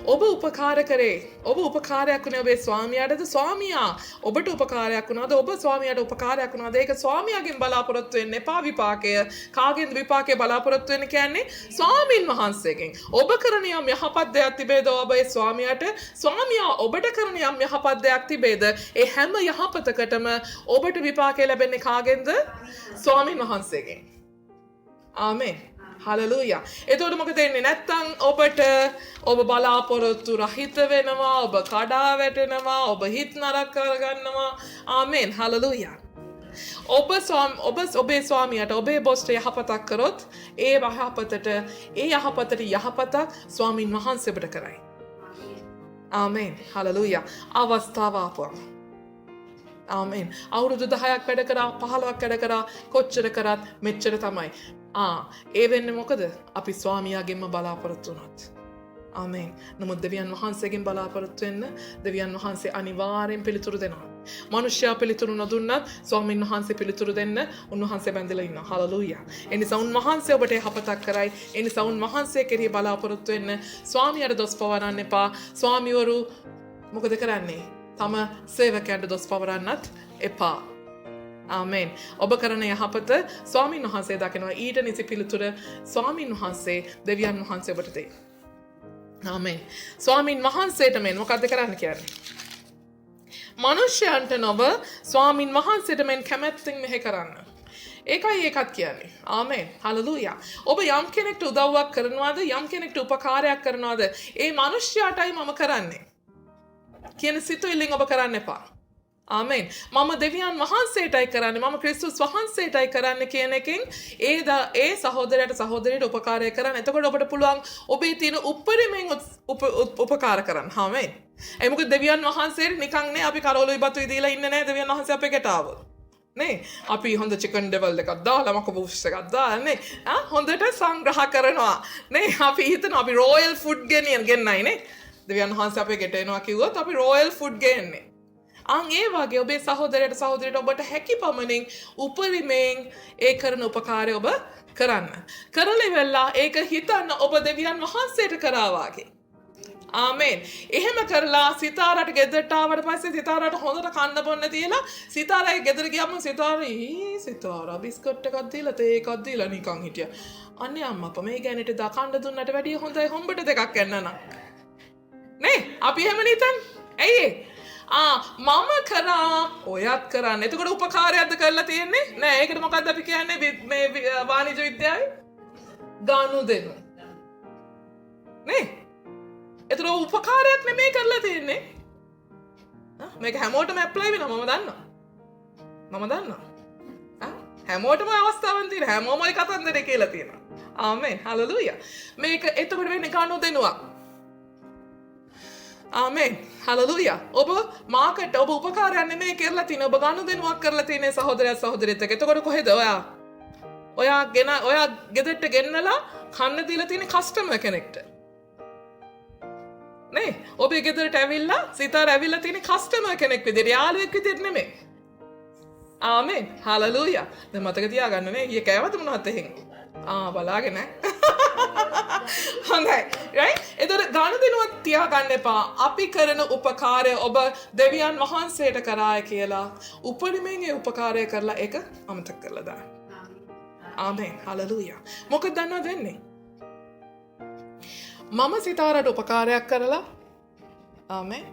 Speaker 1: ඔබ උපකාර කරේ. ඔබ උපකාරයක් වුණේ ඔබේ ස්වාමියාටද? ස්වාමියා ඔබට උපකාරයක් වුණාද? ඔබ ස්වාමියාට උපකාරයක් වුණාද? ඒක ස්වාමියාගෙන් බලාපොරොත්තු වෙන්න එපා විපාකය. කාගෙන්ද විපාකය බලාපොරොත්තු වෙන්න කියන්නේ? ස්වාමින් වහන්සේගෙන්. ඔබ කරන යම් යහපත් දෙයක් තිබේද ඔබේ ස්වාමියාට? ස්වාමියා ඔබට කරන යම් යහපත් දෙයක් තිබේද? ඒ හැම යහපතකටම ඔබට විපාකය ලැබෙන්නේ කාගෙන්ද? ස්වාමින් වහන්සේගෙන්. ආමෙන්. හලෙලූයා. එතකොට මොකද වෙන්නේ? නැත්තම් ඔබට ඔබ බලාපොරොත්තු රහිත වෙනවා, ඔබ කඩා වැටෙනවා, ඔබ හිත නරක කරගන්නවා. ආමෙන්. හලෙලූයා. ඔබේ ස්වාමියාට ඔබේ බොස්ට යහපතක් කරොත් ඒ යහපතට යහපතක් ස්වාමින් වහන්සේ ඔබට කරයි. ආමෙන්. හලෙලූයා. අවස්ථාව ආපුවා. ආමෙන්. අවුරුදු 10ක් වැඩ කරා, 15ක් වැඩ කරා, කොච්චර කරත් මෙච්චර තමයි. ඒ වෙන්නේ මොකද? අපි ස්වාමියාගෙන්ම බලාපොරොත්තු වුණොත්. ආමෙන්. නමුත් දෙවියන් වහන්සේගෙන් බලාපොරොත්තු වෙන්න දෙවියන් වහන්සේ අනිවාර්යෙන් පිළිතුරු දෙනවා. මනුෂ්‍යයා පිළිතුරු නොදුන්නත් ස්වාමින් වහන්සේ පිළිතුරු දෙන්න උන්වහන්සේ බැඳලා ඉන්නවා. හලෙලූයා. ඒ නිසා උන්වහන්සේ ඔබට යහපතක් කරයි. ඒ නිසා උන්වහන්සේ කෙරෙහි බලාපොරොත්තු වෙන්න. ස්වාමියාට දොස් පවරන්න එපා. ස්වාමිවරු මොකද කරන්නේ? තම සේවකයන්ට දොස් පවරන්නත් එපා. ආමෙන්. ඔබ කරන යහපත ස්වාමින් වහන්සේ දකිනවා. ඊට නිසි පිළිතුර ස්වාමින් වහන්සේ දෙවියන් වහන්සේ ඔබට දෙයි. ආමෙන්. ස්වාමින් වහන්සේට මෙන් මොකද්ද කරන්න කියන්නේ? මනුෂ්‍යයන්ට නොව ස්වාමින් වහන්සේට මෙන් කැමැත්තෙන් මෙහෙ කරන්න. ඒකයි ඒකත් කියන්නේ. ආමෙන්. හලෙලූයා. ඔබ යම් කෙනෙක්ට උදව්වක් කරනවාද? යම් කෙනෙක්ට උපකාරයක් කරනවාද? ඒ මනුෂ්‍යයාටයි මම කරන්නේ කියන සිතුවිල්ලෙන් ඔබ කරන්න එපා. ආමෙන්. මම දෙවියන් වහන්සේටයි කරන්නේ, මම ක්‍රිස්තුස් වහන්සේටයි කරන්නේ කියන එකෙන් ඒ සහෝදරයට සහෝදරියට උපකාරය කරන්න. එතකොට ඔබට පුළුවන් ඔබේ තියෙන උපරිමයෙන් උපකාර කරන්න. ආමෙන්. ඒ මොකද දෙවියන් වහන්සේට නිකන් නේ අපි කරවලුයි බතුයි දීලා ඉන්නේ නැහැ. දෙවියන් වහන්සේ අපේ ගෙට ආවොත්. නේ අපි හොඳ චිකන් ඩෙවල් එකක් දාලා මක බූස් එකක් දාලා නේ හොඳට සංග්‍රහ කරනවා. නේ අපි හිතනවා අපි රොයල් ෆුඩ් ගෙන්නයි නේ. දෙවියන් වහන්සේ අපේ ගෙට එනවා කිව්වොත් අපි රොයල් ෆුඩ් ගේන්නේ. ඒ වගේ ඔබේ සහෝදරයට සහෝදරියට ඔබට හැකි පමණින් උපරිමයෙන් ඒ කරන උපකාරය ඔබ කරන්න. කරලා ඉවරලා ඒක හිතන්න ඔබ දෙවියන් වහන්සේට කරා වාගේ. ආමෙන්. එහෙම කරලා සිතාරට ගෙදරට ආවට පස්සේ සිතාරට හොඳට කන්න බොන්න තියලා සිතාරයි ගෙදර ගියම සිතාරා බිස්කට් එකක් දීලා තේ එකක් දීලා නිකන් හිටියා. අනේ අම්මා අප්පා මේ ගෑනිට දකන්න දුන්නට වැඩිය හොඳයි හොම්බට දෙකක් යන්නනම්. නේ අපි එහෙම නිතන්. ඇයි මම කරා ඔයත් කරන්න. එතකොට උපකාරයක්ද කරලා තියෙන්නේ? නෑ ඒකට මොකද්ද අපි කියන්නේ මේ වාණිජ්‍ය විද්‍යාවේ? ගනුදෙනු. නේ? එතකොට උපකාරයක් නෙමෙයි කරලා තියෙන්නේ. මේක හැමෝටම ඇප්ලයි වෙනවා මම දන්නවා. හැමෝටම අවස්ථාවක් තියෙනවා. හැමෝම ඔය කතන්දරේ කියලා තියෙනවා. ආමෙන්. හලෙලූයා. මේක එතකොට වෙන්නේ ගනුදෙනුවක්. ආමෙන්. හලෙලූයා. ඔබ මාකට් ඔබ උපකාරයක් නෙමෙයි කරලා තියෙන්නේ. ඔබ ගනුදෙනුවක් කරලා තියෙන්නේ සහෝදරයා සහෝදරියත් එක්ක. එතකොට කොහෙද ඔයා ගෙදරට ගෙන්නලා කන්න දීලා තියෙන්නේ කස්ටමර් කෙනෙක්ට. නේ ඔබේ ගෙදරට ඇවිල්ලා සිතාර ඇවිල්ලා තියෙන කස්ටමර් කෙනෙක් විදිහට යාළුවෙක් විදිහට නෙමෙයි. ආමෙන්. හලෙලූයා. දැන් මතක තියාගන්න නේ ඊයේ කෑවද මොනවද එහෙන්? බලාගෙන හොඳයි. right? එතකොට ගනුදෙනුවක් තියාගන්න එපා. අපි කරන උපකාරය ඔබ දෙවියන් වහන්සේට කරාය කියලා උපරිමයෙන් ඒ උපකාරය කරලා ඒක අමතක කරලා දාන්න. ආමෙන්. හලෙලූයා. මොකද දන්නවද වෙන්නේ? මම සිතාරට උපකාරයක් කරලා ආමෙන්.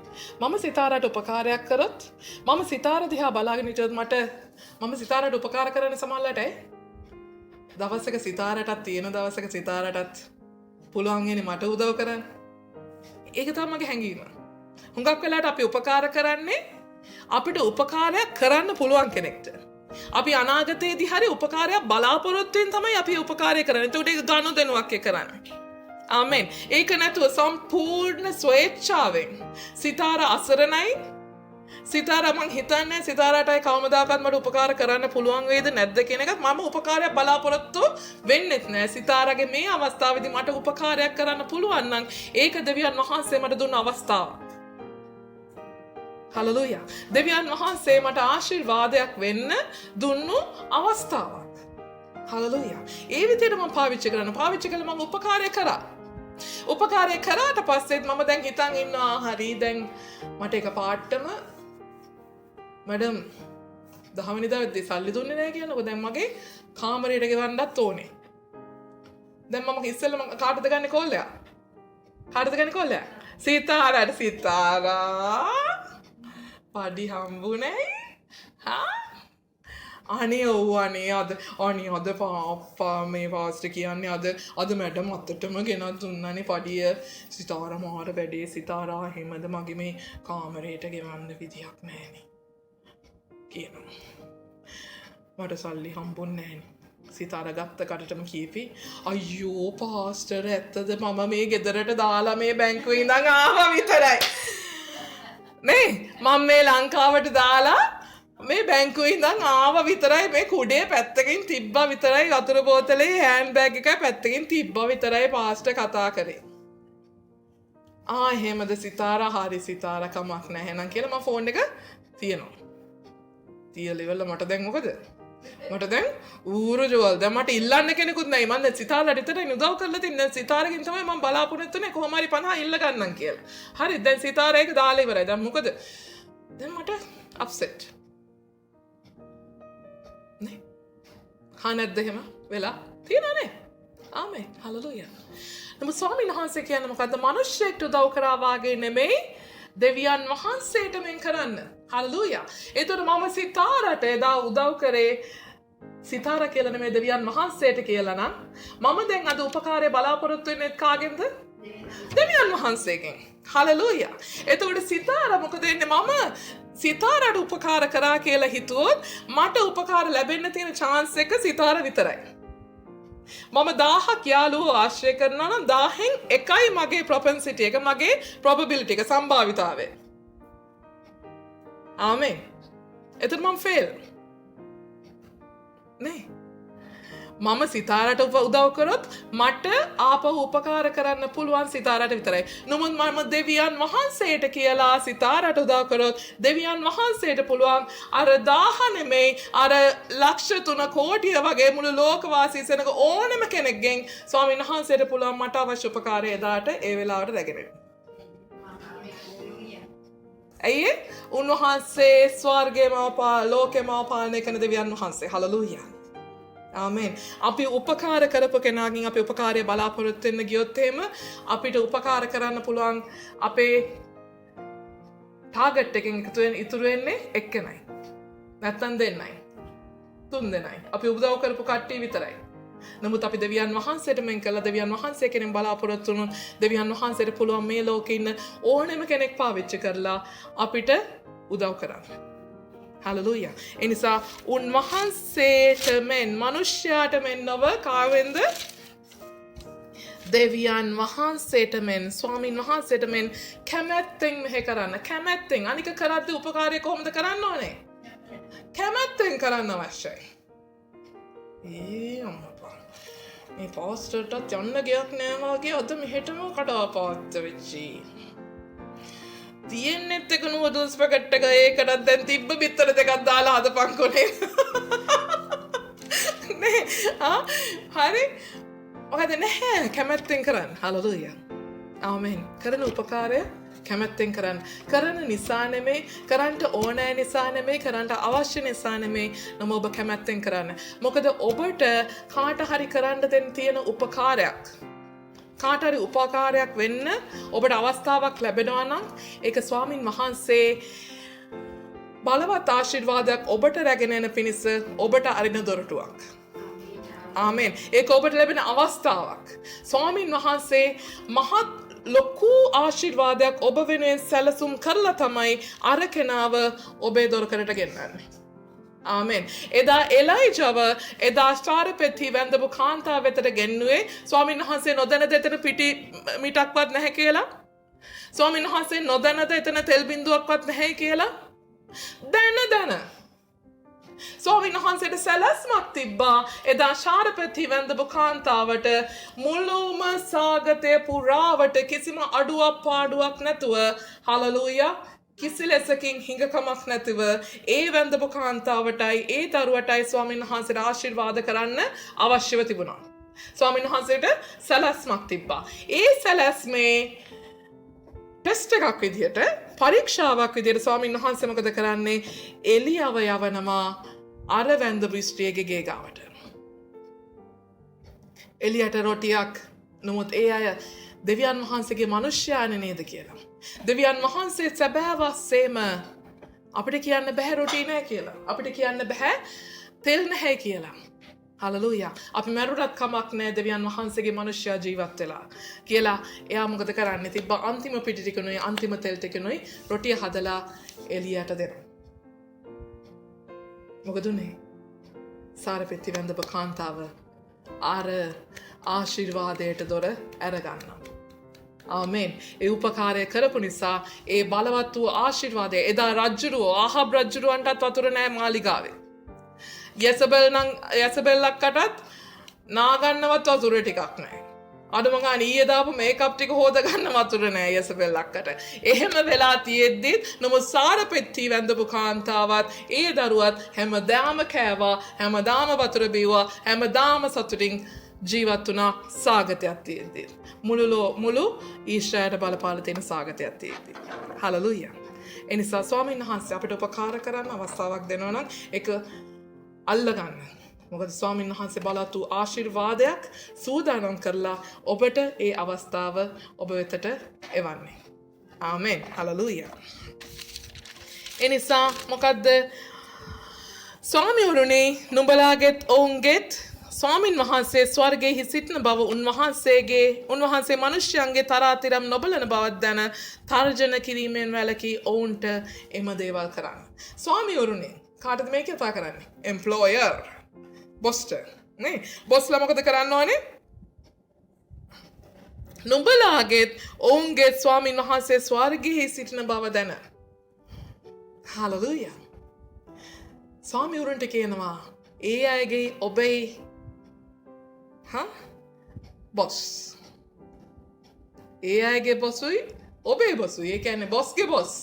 Speaker 1: මම සිතාරට උපකාරයක් කරොත් මම සිතාර දිහා බලාගෙන හිටියොත් මම සිතාරට උපකාර කරන්න සමහරවිට දවසක සිතාරටත් තියෙන දවසක සිතාරටත් පුළුවන් වෙන්නේ මට උදව් කරන්න. ඒක තමයි මගේ හැඟීම. හුඟක් වෙලාවට අපි උපකාර කරන්නේ අපිට උපකාරයක් කරන්න පුළුවන් කෙනෙක්ට. අපි අනාගතයේදී හරි උපකාරයක් බලාපොරොත්තු වෙන තමයි අපි උපකාරය කරන්නේ. ඒකට ඒක ගනුදෙනුවක් කරන්නේ. ආමෙන්. ඒක නැතුව සම්පූර්ණ ස්වේච්ඡාවෙන් සිතාර අසරණයි. සිතාර මං හිතන්නේ සිතාරටයි කවමදාකවත් මට උපකාර කරන්න පුළුවන් වේද නැද්ද කියන එකත් මම උපකාරයක් බලාපොරොත්තු වෙන්නෙත් නෑ. සිතාරගේ මේ අවස්ථාවේදී මට උපකාරයක් කරන්න පුළුවන් නම් ඒක දෙවියන් වහන්සේ මට දුන්න අවස්ථාවක්. හලෙලූයා. දෙවියන් වහන්සේ මට ආශිර්වාදයක් වෙන්න දුන්නු අවස්ථාවක්. හලෙලූයා. ඒ විදිහට මම පාවිච්චි කළා මම උපකාරය කරා. උපකාරය කරාට පස්සෙත් මම දැන් හිතන් ඉන්නවා හරි දැන් මට එක පාටම මැඩම් 10 වෙනිදා වෙද්දී සල්ලි දුන්නේ නැහැ කියනකො දැන් මගේ කාමරයට ගෙවන්නත් ඕනේ. දැන් මම ඉස්සෙල්ලා කාටද ගන්නේ කෝල්ලයක්? සිතාරා පඩි හම්බුනේ. අනේ අද පාප්පා මේ වාස්ට කියන්නේ අද මැඩම් අතටම ගෙනත් දුන්නනේ පඩිය. සිතාර මාර වැඩේ. සිතාරා එහෙමද මගේ මේ කාමරයට ගෙවන්න විදියක් නැහැනේ කියනවා. මට සල්ලි හම්බුන්නේ නැහැනේ. සිතාර ගත්ත කටටම කීපි අයියෝ පාස්ටර් ඇත්තද මම මේ ගෙදරට දාලා මේ බැංකුවේ ඉඳන් ආවා විතරයි නේ මම මේ ලංකාවට දාලා මේ බැංකුවේ ඉඳන් ආවා විතරයි මේ කුඩේ පැත්තකින් තිබ්බා විතරයි වතුර බෝතලේ හෑන්ඩ් බෑග් එක පැත්තකින් තිබ්බා විතරයි පාස්ටර් කතා කරේ එහෙමද සිතාරා හරි සිතාරා කමක් නැහැ නං කියලා මම ෆෝන් එක තියනවා තියලා ඉවරලා මට දැන් මොකද මට දැන් ඌරු ජෝල් දැන් මට ඉල්ලන්න කෙනෙකුත් නැහැ මම සිතාරට විතරයි උදව් කරලා තින්නේ සිතාරගෙන් තමයි මම බලාපොරොත්තු වෙන්නේ කොහොම හරි 50 ඉල්ල ගන්නම් කියලා හරි දැන් සිතාරා එක දාලා ඉවරයි දැන් මොකද දැන් මට අප්සෙට් නේ කනද්ද එහෙම වෙලා තියෙනනේ ආමෙන් හලෙලූයා නමුත් ස්වාමීන් වහන්සේ කියන්නේ මොකද්ද මිනිස්සෙක්ට උදව් කරා වාගේ නෙමෙයි දෙවියන් වහන්සේට මෙන් කරන්න හලෙලූයා ඒතර මම සිතාරට එදා උදව් කරේ සිතාර කියලා නෙමෙයි දෙවියන් වහන්සේට කියලා නම් මම දැන් අද උපකාරය බලාපොරොත්තු වෙන්නේ කාගෙන්ද දෙවියන් වහන්සේගෙන් හලෙලූයා එතකොට සිතාර මොකද වෙන්නේ මම සිතාරට උපකාර කරා කියලා හිතුවොත් මට උපකාර ලැබෙන්න තියෙන chance එක සිතාර විතරයි මම 1000ක් යාළුවෝ ආශ්‍රය කරනවා නම් 1000න් එකයි මගේ propensity එක මගේ probability එක සම්භාවිතාවය ආමෙන් එතකොට මම fail නේ මම සිතාරට උදව් කරොත් මට ආපහු උපකාර කරන්න පුළුවන් සිතාරට විතරයි. නමුත් මම දෙවියන් වහන්සේට කියලා සිතාරට උදව් කරොත් දෙවියන් වහන්සේට පුළුවන් අර 1000 නෙමෙයි අර ලක්ෂ 3 කෝටිය වගේ මුළු ලෝකවාසී සෙනඟ ඕනම කෙනෙක්ගෙන් ස්වාමීන් වහන්සේට පුළුවන් මට අවශ්‍ය උපකාරය එදාට ඒ වෙලාවට රැගෙන එන්න. ඇයි උන්වහන්සේ ස්වර්ගයේම ලෝකෙම පාලනය කරන දෙවියන් වහන්සේ. හලෙලූයා. ආමෙන්. අපි උපකාර කරපු කෙනාගෙන් අපි උපකාරය බලාපොරොත්තු වෙන්න ගියොත් එහෙම අපිට උපකාර කරන්න පුළුවන් අපේ ටාගට් එකෙන් ඉතුරු වෙන්නේ එක්කෙනයි. නැත්තම් දෙන්නයි. තුන් දෙනයි. අපි උදව් කරපු කට්ටිය විතරයි. නමුත් අපි දෙවියන් වහන්සේට මෙන් කළා දෙවියන් වහන්සේ කෙනෙක් බලාපොරොත්තු වුණොත් දෙවියන් වහන්සේට පුළුවන් මේ ලෝකේ ඉන්න ඕනෙම කෙනෙක් පාවිච්චි කරලා අපිට උදව් කරන්න. හලෙලූයා. ඒ නිසා උන්වහන්සේට මෙන් මිනිස්යාට මෙන් නොව කාවෙන්ද දෙවියන් වහන්සේට මෙන් ස්වාමීන් වහන්සේට මෙන් කැමැත්තෙන් මෙහෙ කරන්න. කැමැත්තෙන් අනික කරද්දී උපකාරය කොහොමද කරන්න ඕනේ? කැමැත්තෙන් කරන්න අවශ්‍යයි. අම්මපා. මේ පාස්ටර්ටත් යන්න ගියක් නෑ වගේ අද මෙහෙටම කඩාපාත්ත වෙච්චි. තියෙන්නෙත් එක නූඩල්ස් පැකට් එක ඒකටත් දැන් තිබ්බ බිත්තර දෙකක් දාලා හදපන්කොනේ. නේ හරි ඔකද නැහැ කැමැත්තෙන් කරන්න. හලෙලූයා. ආමෙන්. කරන උපකාරය කැමැත්තෙන් කරන්න. කරන නිසා නෙමෙයි, කරන්න ඕනෑ නිසා නෙමෙයි, කරන්න අවශ්‍ය නිසා නෙමෙයි. නම ඔබ කැමැත්තෙන් කරන්න. මොකද ඔබට කාට හරි කරන්න දෙන්න තියෙන උපකාරයක්. කාට හරි උපකාරයක් වෙන්න ඔබට අවස්ථාවක් ලැබෙනවා නම් ඒක ස්වාමින් වහන්සේ බලවත් ආශිර්වාදයක් ඔබට රැගෙන එන පිණිස ඔබට අරින දොරටුවක්. ආමෙන්. ඒක ඔබට ලැබෙන අවස්ථාවක්. ස්වාමින් වහන්සේ මහත් ලොකු ආශිර්වාදයක් ඔබ වෙනුවෙන් සැලසුම් කරලා තමයි අර කෙනාව ඔබේ දොරකඩට ගෙන්නන්නේ. ආමෙන්. එදා එලයිජව එදා ස්ථාරපෙත්ති වැඳපු කාන්තාව වෙතට ගෙන්නුවේ ස්වාමීන් වහන්සේ නොදැනද එතන පිටි මිටක්වත් නැහැ කියලා. ස්වාමීන් වහන්සේ නොදැනද එතන තෙල් බිඳුවක්වත් නැහැ කියලා. දැන ස්වාමීන් වහන්සේට සැලැස්මක් තිබ්බා එදා ශාරපති වැඳපු කාන්තාවට මුළුම සාගතය පුරාවට කිසිම අඩුවක් පාඩුවක් නැතුව හලෙලූයා කිසි ලෙසකින් හිඟකමක් නැතිව ඒ වැඳපු කාන්තාවටයි ඒ දරුවටයි ස්වාමීන් වහන්සේට ආශිර්වාද කරන්න අවශ්‍යව තිබුණා. ස්වාමීන් වහන්සේට සැලැස්මක් තිබ්බා. ඒ සැලැස්මේ ටෙස්ට් එකක් විදියට පරීක්ෂාවක් විදියට ස්වාමීන් වහන්සේ මොකද කරන්නේ? එලියව යවනවා අර වැඳපු ස්ත්‍රියගේ ගේ ගාවට. එලියට රොටියක් නමුත් ඒ අය දෙවියන් වහන්සේගේ මිනිස්යානේ නේද කියලා. දෙවියන් වහන්සේ සැබෑවස්සේම අපිට කියන්න බෑ රොටි නෑ කියලා. අපිට කියන්න බෑ තෙල් නැහැ කියලා. හලෙලූයා. අපි මරුණත් කමක් නෑ දෙවියන් වහන්සේගේ මිනිස්යා ජීවත් වෙලා කියලා. එයා මොකද කරන්නේ? තිබ්බ අන්තිම පිටි ටිකනුයි අන්තිම තෙල් ටිකනුයි රොටිය හදලා එලියට දෙනවා. මොකද උනේ? සාරපෙත්ති වැඳපු කාන්තාව අර ආශිර්වාදයට දොර ඇරගන්නවා. ආමෙන්. ඒ උපකාරය කරපු නිසා ඒ බලවත් වූ ආශිර්වාදය එදා රජුරෝ ආහබ් රජුරවන්ටත් වතුර නෑ මාලිගාවේ. යසබෙල්ලක්කටත් නාගන්නවත් වතුර ටිකක් නෑ. අඩුම ගානේ ඊයේ දාපු මේකප් ටික හොද ගන්න වතුර නෑ යසබෙල්ලක්කට. එහෙම වෙලා තියෙද්දි නමුත් සාරපෙත්ති වැඳපු කාන්තාවත් ඒ දරුවත් හැමදාම කෑවා, හැමදාම වතුර බිව්වා, හැමදාම සතුටින් ජීවත් වුණා සාගතයක් තියෙද්දි. මුළු ඊශ්‍රායලට බලපාලා තියෙන සාගතයක් තියෙද්දි. හලෙලූයා. ඒ නිසා ස්වාමීන් වහන්සේ අපිට උපකාර කරන්න අවස්ථාවක් දෙනවා නම් ඒක අල්ලගන්න. මොකද ස්වාමීන් වහන්සේ බලවත් වූ ආශිර්වාදයක් සූදානම් කරලා ඔබට ඒ අවස්ථාව ඔබ වෙතට එවන්නේ. ආමෙන්. හලෙලූයා. ඒ නිසා මොකද්ද? ස්වාමිවරුනි නුඹලාගෙත් ඔවුන්ගෙත් ස්වාමින් වහන්සේ ස්වර්ගයේ සිටින බව උන්වහන්සේ මිනිස්යන්ගේ තරාතිරම් නොබලන බවක් දැන තර්ජන කිරීමෙන් වැළකී ඔවුන්ට එම දේවල් කරන්න. ස්වාමිවරුනි කාටද මේක කතා කරන්නේ? එම්ප්ලොයර් බොස්ට නේ බොස්ලා මොකද කරන්න ඕනේ? නුඹලාගෙත් ඔවුන්ගේ ස්වාමීන් වහන්සේ ස්වර්ගයේ සිටින බව දැන. හලෙලූයා. ස්වාමිවරුන්ට කියනවා ඒ අයගේ ඔබේ බොස්. ඒ අයගේ බොසුයි ඔබේ බොසුයි. ඒ කියන්නේ බොස්ගේ බොස්.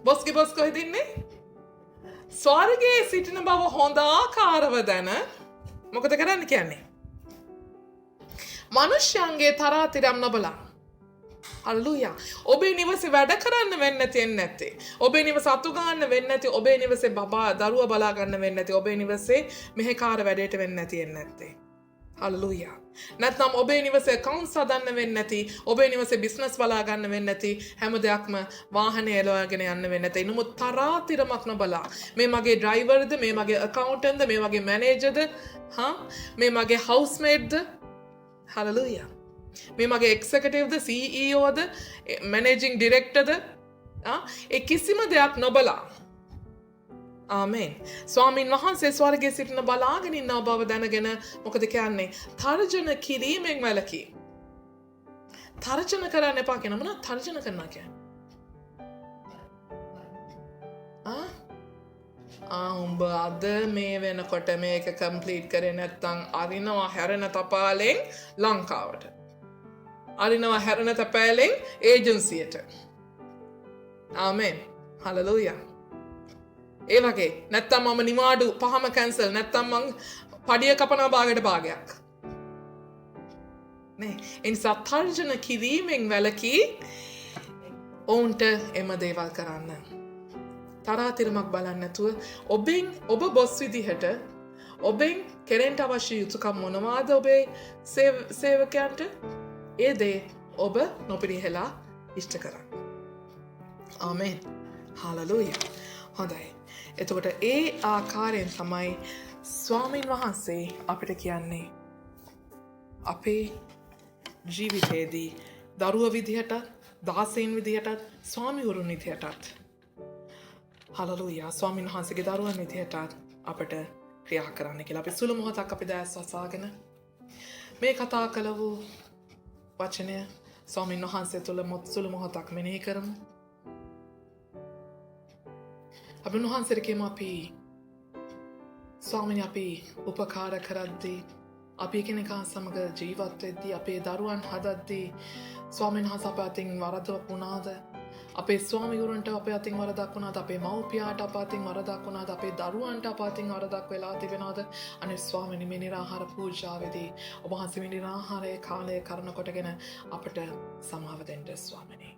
Speaker 1: බොස්ගේ බොස් කොහෙද ඉන්නේ? ස්වර්ගයේ සිටින බව හොඳ ආකාරව දැන මොකද කරන්න කියන්නේ? මිනිස්යන්ගේ තරාතිරම් නොබලා හල්ලුයා. ඔබේ නිවසේ වැඩ කරන්න වෙන්නේ නැති එන්නේ නැත්තේ. ඔබේ නිවස අතු ගන්න වෙන්නේ නැති, ඔබේ නිවසේ බබා දරුවා බලා ගන්න වෙන්නේ නැති, ඔබේ නිවසේ මෙහෙකාර වැඩේට වෙන්නේ නැති එන්නේ නැත්තේ. හල්ලුයා. නැත්නම් ඔබේ නිවසේ accounts හදන්න වෙන්නේ නැති, ඔබේ නිවසේ business බලා ගන්න වෙන්නේ නැති, හැම දෙයක්ම වාහනේ එලවාගෙන යන්න වෙන්නේ නැති. නමුත් තරාතිරමක් නොබලා මේ මගේ driverද, මේ මගේ accountantද, මේ මගේ managerද, මේ මගේ housemateද, හල්ලුයා. මේ මගේ එක්සකටව්ද CEOද මැනේජිං ඩිරෙක්ටර්ද ඒ කිසිම දෙයක් නොබලා ආමේන් ස්වාමීන් වහන්සේ ස්වර්ගයේ සිටින බලාගෙන ඉන්නා බව දැනගෙන මොකද කියන්නේ තර්ජන කිරීමෙන් වැළකී තර්ජන කරන්න එපා කියන මොනවද තර්ජන කරනවා කියන්නේ උඹ අද මේ වෙනකොට මේක කම්ප්ලීට් කරේ නැත්නම් අරිනවා හැරෙන තපාලෙන් ලංකාවට අරිනවා හැරෙන තැපෑලෙන් ඒජන්සියට ආමෙන් හලලූයා ඒ වගේ නැත්තම් මම නිවාඩු පහම කැන්සල් නැත්තම් මං පඩිය කපනවා භාගයට භාගයක් නේ එනිසා තර්ජන කිරීමෙන් වැළකී ඔවුන්ට එම දේවල් කරන්න තරාතිරමක් බලන්න නැතුව ඔබ බොස් විදිහට ඔබෙන් කෙරෙන්ට අවශ්‍ය යුතුකම් මොනවාද ඔබේ සේවකයන්ට ඒ දේ ඔබ නොපිරිහෙලා ඉෂ්ට කරන්න. ආමෙන්. හාලලූයා. හොඳයි. එතකොට ඒ ආකාරයෙන් තමයි ස්වාමීන් වහන්සේ අපිට කියන්නේ අපේ ජීවිතයේදී දරුව විදිහට, දාසීන් විදිහට, ස්වාමිවරුන් විදිහටත් හාලලූයා ස්වාමීන් වහන්සේගේ දරුවන් විදිහටත් අපිට ක්‍රියා කරන්න කියලා. අපි සුළු මොහොතක් අපි දැස් වසාගෙන මේ කතා කළ වූ වචනය ස්වාමීන් වහන්සේ තුළ සුළු මොහොතක් මෙනෙහි කරමු. අපි උන්වහන්සේට කියමු අපි ස්වාමීනි අපි උපකාර කරද්දී අපි එකිනෙකා සමග ජීවත් වෙද්දී අපේ දරුවන් හදද්දී ස්වාමීන් වහන්සේ අප අතින් වරදක් වුණාද? අපේ ස්වාමිවරුන්ට අපේ අතින් වරදක් වුණාද? අපේ මව්පියාට අප අතින් වරදක් වුණාද? අපේ දරුවන්ට අප අතින් වරදක් වෙලා තිබෙනවද? අනේ ස්වාමීනි මේ නිරාහාර පූජාවේදී ඔබ වහන්සේ මේ නිරාහාරයේ කාලය කරන කොටගෙන අපට සමාව දෙන්න ස්වාමීනි.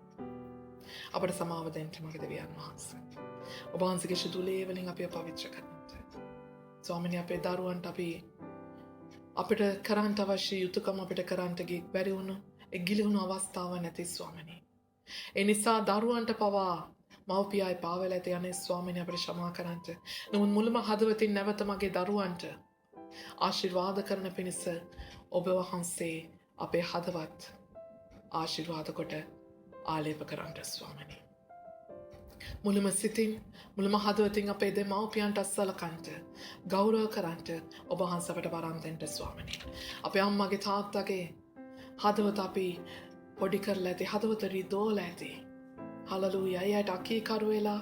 Speaker 1: අපට සමාව දෙන්න මගේ දෙවියන් වහන්සේ. ඔබ වහන්සේගේ ශුදුලේ වලින් අපිව පවිත්‍ර කරන්නට. ස්වාමීනි අපේ දරුවන්ට අපිට කරන්න අවශ්‍ය යුතුයකම අපිට කරන්න බැරි වුණු ඒ ගිලිහුණු අවස්ථාව නැති ස්වාමීනි. ඒ නිසා දරුවන්ට පවා මව්පියයි පාවෙලා ඇති අනේ ස්වාමීනි අපිට ක්ෂමා කරන්න. නමුත් මුළුම හදවතින් නැවත මගේ දරුවන්ට ආශිර්වාද කරන පිණිස ඔබ වහන්සේ අපේ හදවත් ආශිර්වාද කොට ආලේප කරන්න ස්වාමීනි. මුළුම සිතින් මුළුම හදවතින් අපේ දෙමව්පියන්ට සලකන්ට ගෞරව කරන්ට ඔබ වහන්සේ අපට වරම් දෙන්න ස්වාමීනි. අපේ අම්මගේ තාත්තගේ හදවත අපි පොඩි කරලා ඇති හදවත රිදෝලා ඇති. හලලූයා. ඒ අයට අකීකරු වෙලා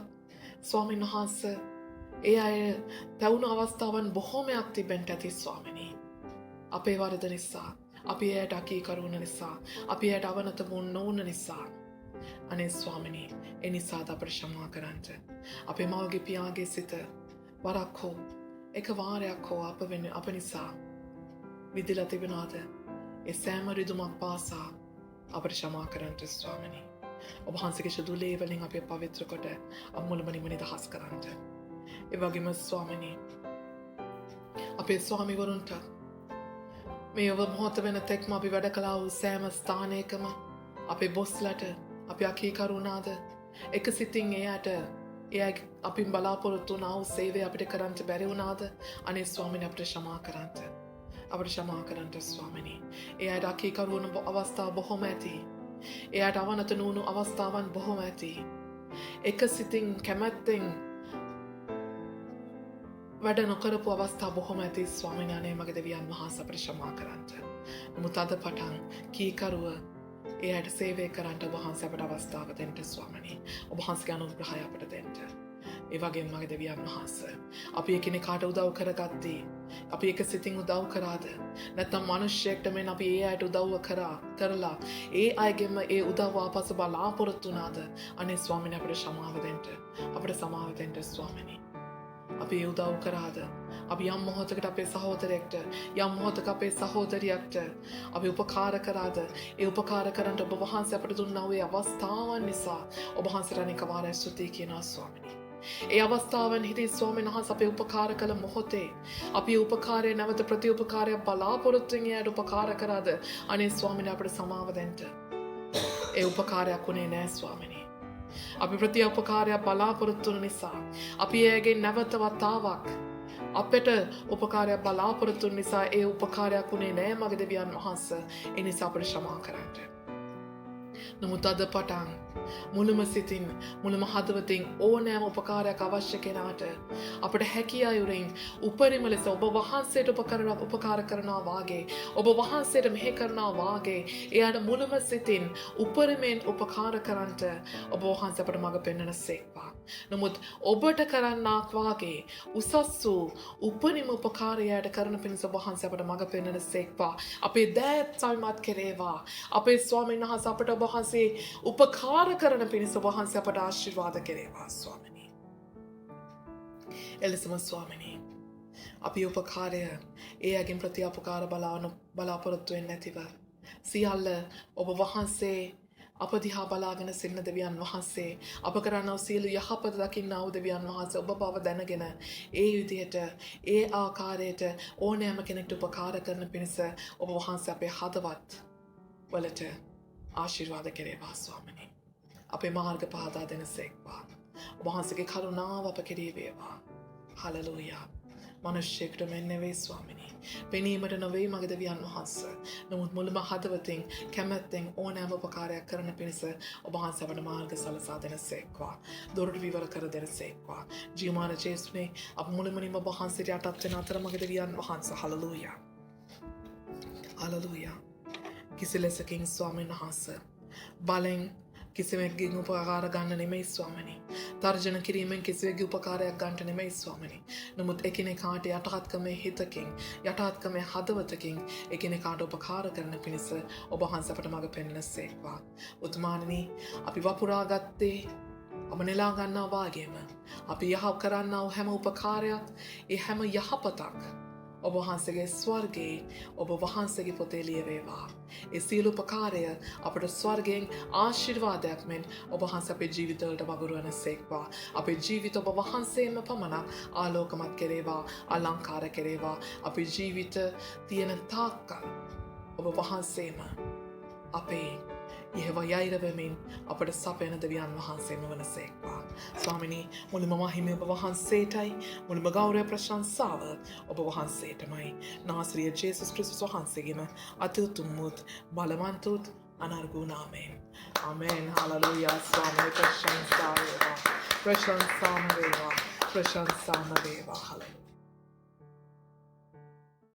Speaker 1: ස්වාමීන් වහන්සේ ඒ අය තවුණු අවස්ථාවන් බොහෝමයක් තිබෙන්න ඇති ස්වාමිනී. අපේ වරද නිසා, අපි එයට අකීකරු වුණ නිසා, අපි එයට අවනත වුණ නොවුන නිසා. අනේ ස්වාමිනී, ඒ නිසා අපට ක්ෂමා කරන්න. අපේ මවගේ පියාගේ සිත වරක් හෝ එක වාරයක් හෝ අප නිසා විදිලා තිබෙනවාද? ඒ සෑම රිදුමක් පාසා අපට ක්ෂමා කරන්නට ස්වාමිනී. ඔබ වහන්සේගේ ශුදුලේ වලින් අපේ පවිත්‍ර කොට අමුළුම නිදහස් කරන්නට. ඒ වගේම ස්වාමිනී අපේ ස්වාමිවරුන්ට මේ ඔබ මොහොත වෙන තෙක්ම අපි වැඩ කළා වූ සෑම ස්ථානයකම අපේ බොස්ලට අපි අකීකරු වුණාද? එක සිතින් එයාට අපින් බලාපොරොත්තු වුණා වූ සේවය අපිට කරන්න බැරි වුණාද? අනේ ස්වාමිනී අපට ක්ෂමා කරන්නට. අපට ක්ෂමා කරන්නට ස්වාමිනී. එයාට අකීකරු වුණ අවස්ථා බොහොම ඇති. එයාට අවනත නොවුණු අවස්ථාවන් බොහොම ඇති. එක සිතින් කැමැත්තෙන් වැඩ නොකරපු අවස්ථා බොහොම ඇති ස්වාමීනි. අනේ මගේ දෙවියන් වහන්සේ අපට ක්ෂමා කරන්නට. නමුත් අද පටන් කීකරුව එයාට සේවය කරන්නට ඔබ වහන්සේ අපට අවස්ථාව දෙන්න ස්වාමීනි. ඔබ වහන්සේගේ අනුග්‍රහය අපට දෙන්න. ඒ වගේම මගේ දෙවියන් වහන්සේ අපි එකිනෙකාට උදව් කරගත්තී. අපි එක සිතින් උදව් කරාද? නැත්නම් මිනිස්සෙක්ට මෙන්න අපි ඒ අයට උදව්ව කරලා ඒ අයගෙම ඒ උදව්ව ආපසු බලාපොරොත්තු වුණාද? අනේ ස්වාමීනි අපට සමාව දෙන්න. අපට සමාව දෙන්න ස්වාමීනි. අපි උදව් කරාද? අපි යම් මොහොතකට අපේ සහෝදරයෙක්ට යම් මොහොතක අපේ සහෝදරියක්ට අපි උපකාර කරාද? ඒ උපකාර කරන්න ඔබ වහන්සේ අපට දුන්නා වූ අවස්ථාවන් නිසා ඔබ වහන්සේට අනේක වාරයක් ස්තුති කියනවා ස්වාමිනී. ඒ අවස්ථාවන් හිදී ස්වාමීන් වහන්සේ අපේ උපකාර කළ මොහොතේ අපි උපකාරය නැවත ප්‍රතිඋපකාරයක් බලාපොරොත්තුෙන් එයාට උපකාර කරාද? අනේ ස්වාමිනේ අපට සමාව දෙන්න. ඒ උපකාරයක් උනේ නෑ ස්වාමිනේ. අපි ප්‍රතිඋපකාරයක් බලාපොරොත්තු වුන නිසා අපි එයාගෙන් නැවත වතාවක් අපට උපකාරයක් බලාපොරොත්තු වුන නිසා ඒ උපකාරයක් උනේ නෑ මගේ දෙවියන් වහන්සේ. ඒ නිසා අපට ක්ෂමා කරන්න. නමුත් අද පටන් මුළුම සිතින් මුළුම හදවතින් ඕනෑම උපකාරයක් අවශ්‍ය කෙනාට අපට හැකි අයුරින් උපරිම ලෙස ඔබ වහන්සේට උපකාර කරනවා වාගේ ඔබ වහන්සේට මෙහෙ කරනවා වාගේ එයාට මුළුම සිතින් උපරිමෙන් උපකාර කරන්නට ඔබ වහන්සේ අපට මඟ පෙන්වන සේක්වා. නමුත් ඔබට කරන්නාක් වාගේ උසස් වූ උපරිම උපකාරයට කරන පිණිස ඔබ වහන්සේ අපට මඟ පෙන්වන සේක්වා. අපේ දෑත් සවිමත් කෙරේවා. අපේ ස්වාමීන් වහන්සේ අපට ඔබ වහන්සේ උපකාර කරන පිණිස ඔබ වහන්සේ අපට ආශිර්වාද කෙරේවා ස්වාමිනී. එලෙසම ස්වාමිනී අපි උපකාරය එයාගෙන් ප්‍රතිඋපකාර බලාපොරොත්තු වෙන්නේ නැතිව සියල්ල ඔබ වහන්සේ අප දිහා බලාගෙන සිටින දෙවියන් වහන්සේ අප කරනා සියලු යහපත දකින්නා වූ දෙවියන් වහන්සේ ඔබ බව දැනගෙන ඒ විදිහට ඒ ආකාරයට ඕනෑම කෙනෙකුට උපකාර කරන පිණිස ඔබ වහන්සේ අපේ හදවත් වලට ආශිර්වාද කෙරේවා ස්වාමිනී. අපේ මාර්ග පහදා දෙනසේක්වා. ඔබ වහන්සේගේ කරුණාව අප කෙරේ වේවා. හලෙලූයා. මනුෂ්‍යයෙකුට මෙන් නෙවෙයි ස්වාමිනී. පෙනීමට නොවේ මගේ දෙවියන් වහන්සේ. නමුත් මුළුම හදවතින් කැමැත්තෙන් ඕනෑම උපකාරයක් කරන පිණිස ඔබ වහන්සේ අපට මාර්ග සලසා දෙනසේක්වා. දොරටු විවර කර දෙනසේක්වා. ජීවමාන ජේසුනේ අප මුළුමනින්ම ඔබ වහන්සේට යටත් වෙන අතර මගේ දෙවියන් වහන්සේ. හලෙලූයා. හලෙලූයා. කිසි ලෙසකින් ස්වාමීන් වහන්සේ බලෙන් කිසිවෙක්ගෙන් උපකාර ගන්න නෙමෙයි ස්වාමිනී. තර්ජන කිරීමෙන් කිසිවෙක්ගේ උපකාරයක් ගන්නට නෙමෙයි ස්වාමිනී. නමුත් එකිනෙකාට යටහත්කමේ හිතකින් යටහත්කමේ හදවතකින් එකිනෙකාට උපකාර කරන පිණිස ඔබ වහන්සේ අපට මඟ පෙන්වන්නසේක්වා. උතුමාණනි අපි වපුරා ගත්තේ අප නෙලා ගන්නා වාගේම අපි යහ කරන්නා වූ හැම උපකාරයක් ඒ හැම යහපතක් ඔබ වහන්සේගේ ස්වර්ගයේ ඔබ වහන්සේගේ පොතේ ලියවේවා. ඒ සියලු උපකාරය අපට ස්වර්ගයෙන් ආශිර්වාදයක් මෙන් ඔබ වහන්සේ අපේ ජීවිතවලට වගුරුවන සේක්වා. අපේ ජීවිත ඔබ වහන්සේම පමණක් ආලෝකමත් කෙරේවා, අලංකාර කෙරේවා. අපේ ජීවිත තියෙන තාක්කල් ඔබ වහන්සේම අපේ යේහෝවා යයිර වෙමින් අපට සපයන දෙවියන් වහන්සේම වනසේක්වා. ස්වාමිනී මුළුම මහිමය ඔබ වහන්සේටයි, මුළුම ගෞරව ප්‍රශංසාව ඔබ වහන්සේටමයි. නාසරිය ජේසුස් ක්‍රිස්තුස් වහන්සේගේම අතිඋතුම් වූ බලවන්ත වූ අනර්ගු නාමයෙන්. ආමෙන්. හලෙලූයා. ස්වාමී ප්‍රශංසා වේවා. ප්‍රශංසා වේවා. ප්‍රශංසා වේවා. හලෙලූයා.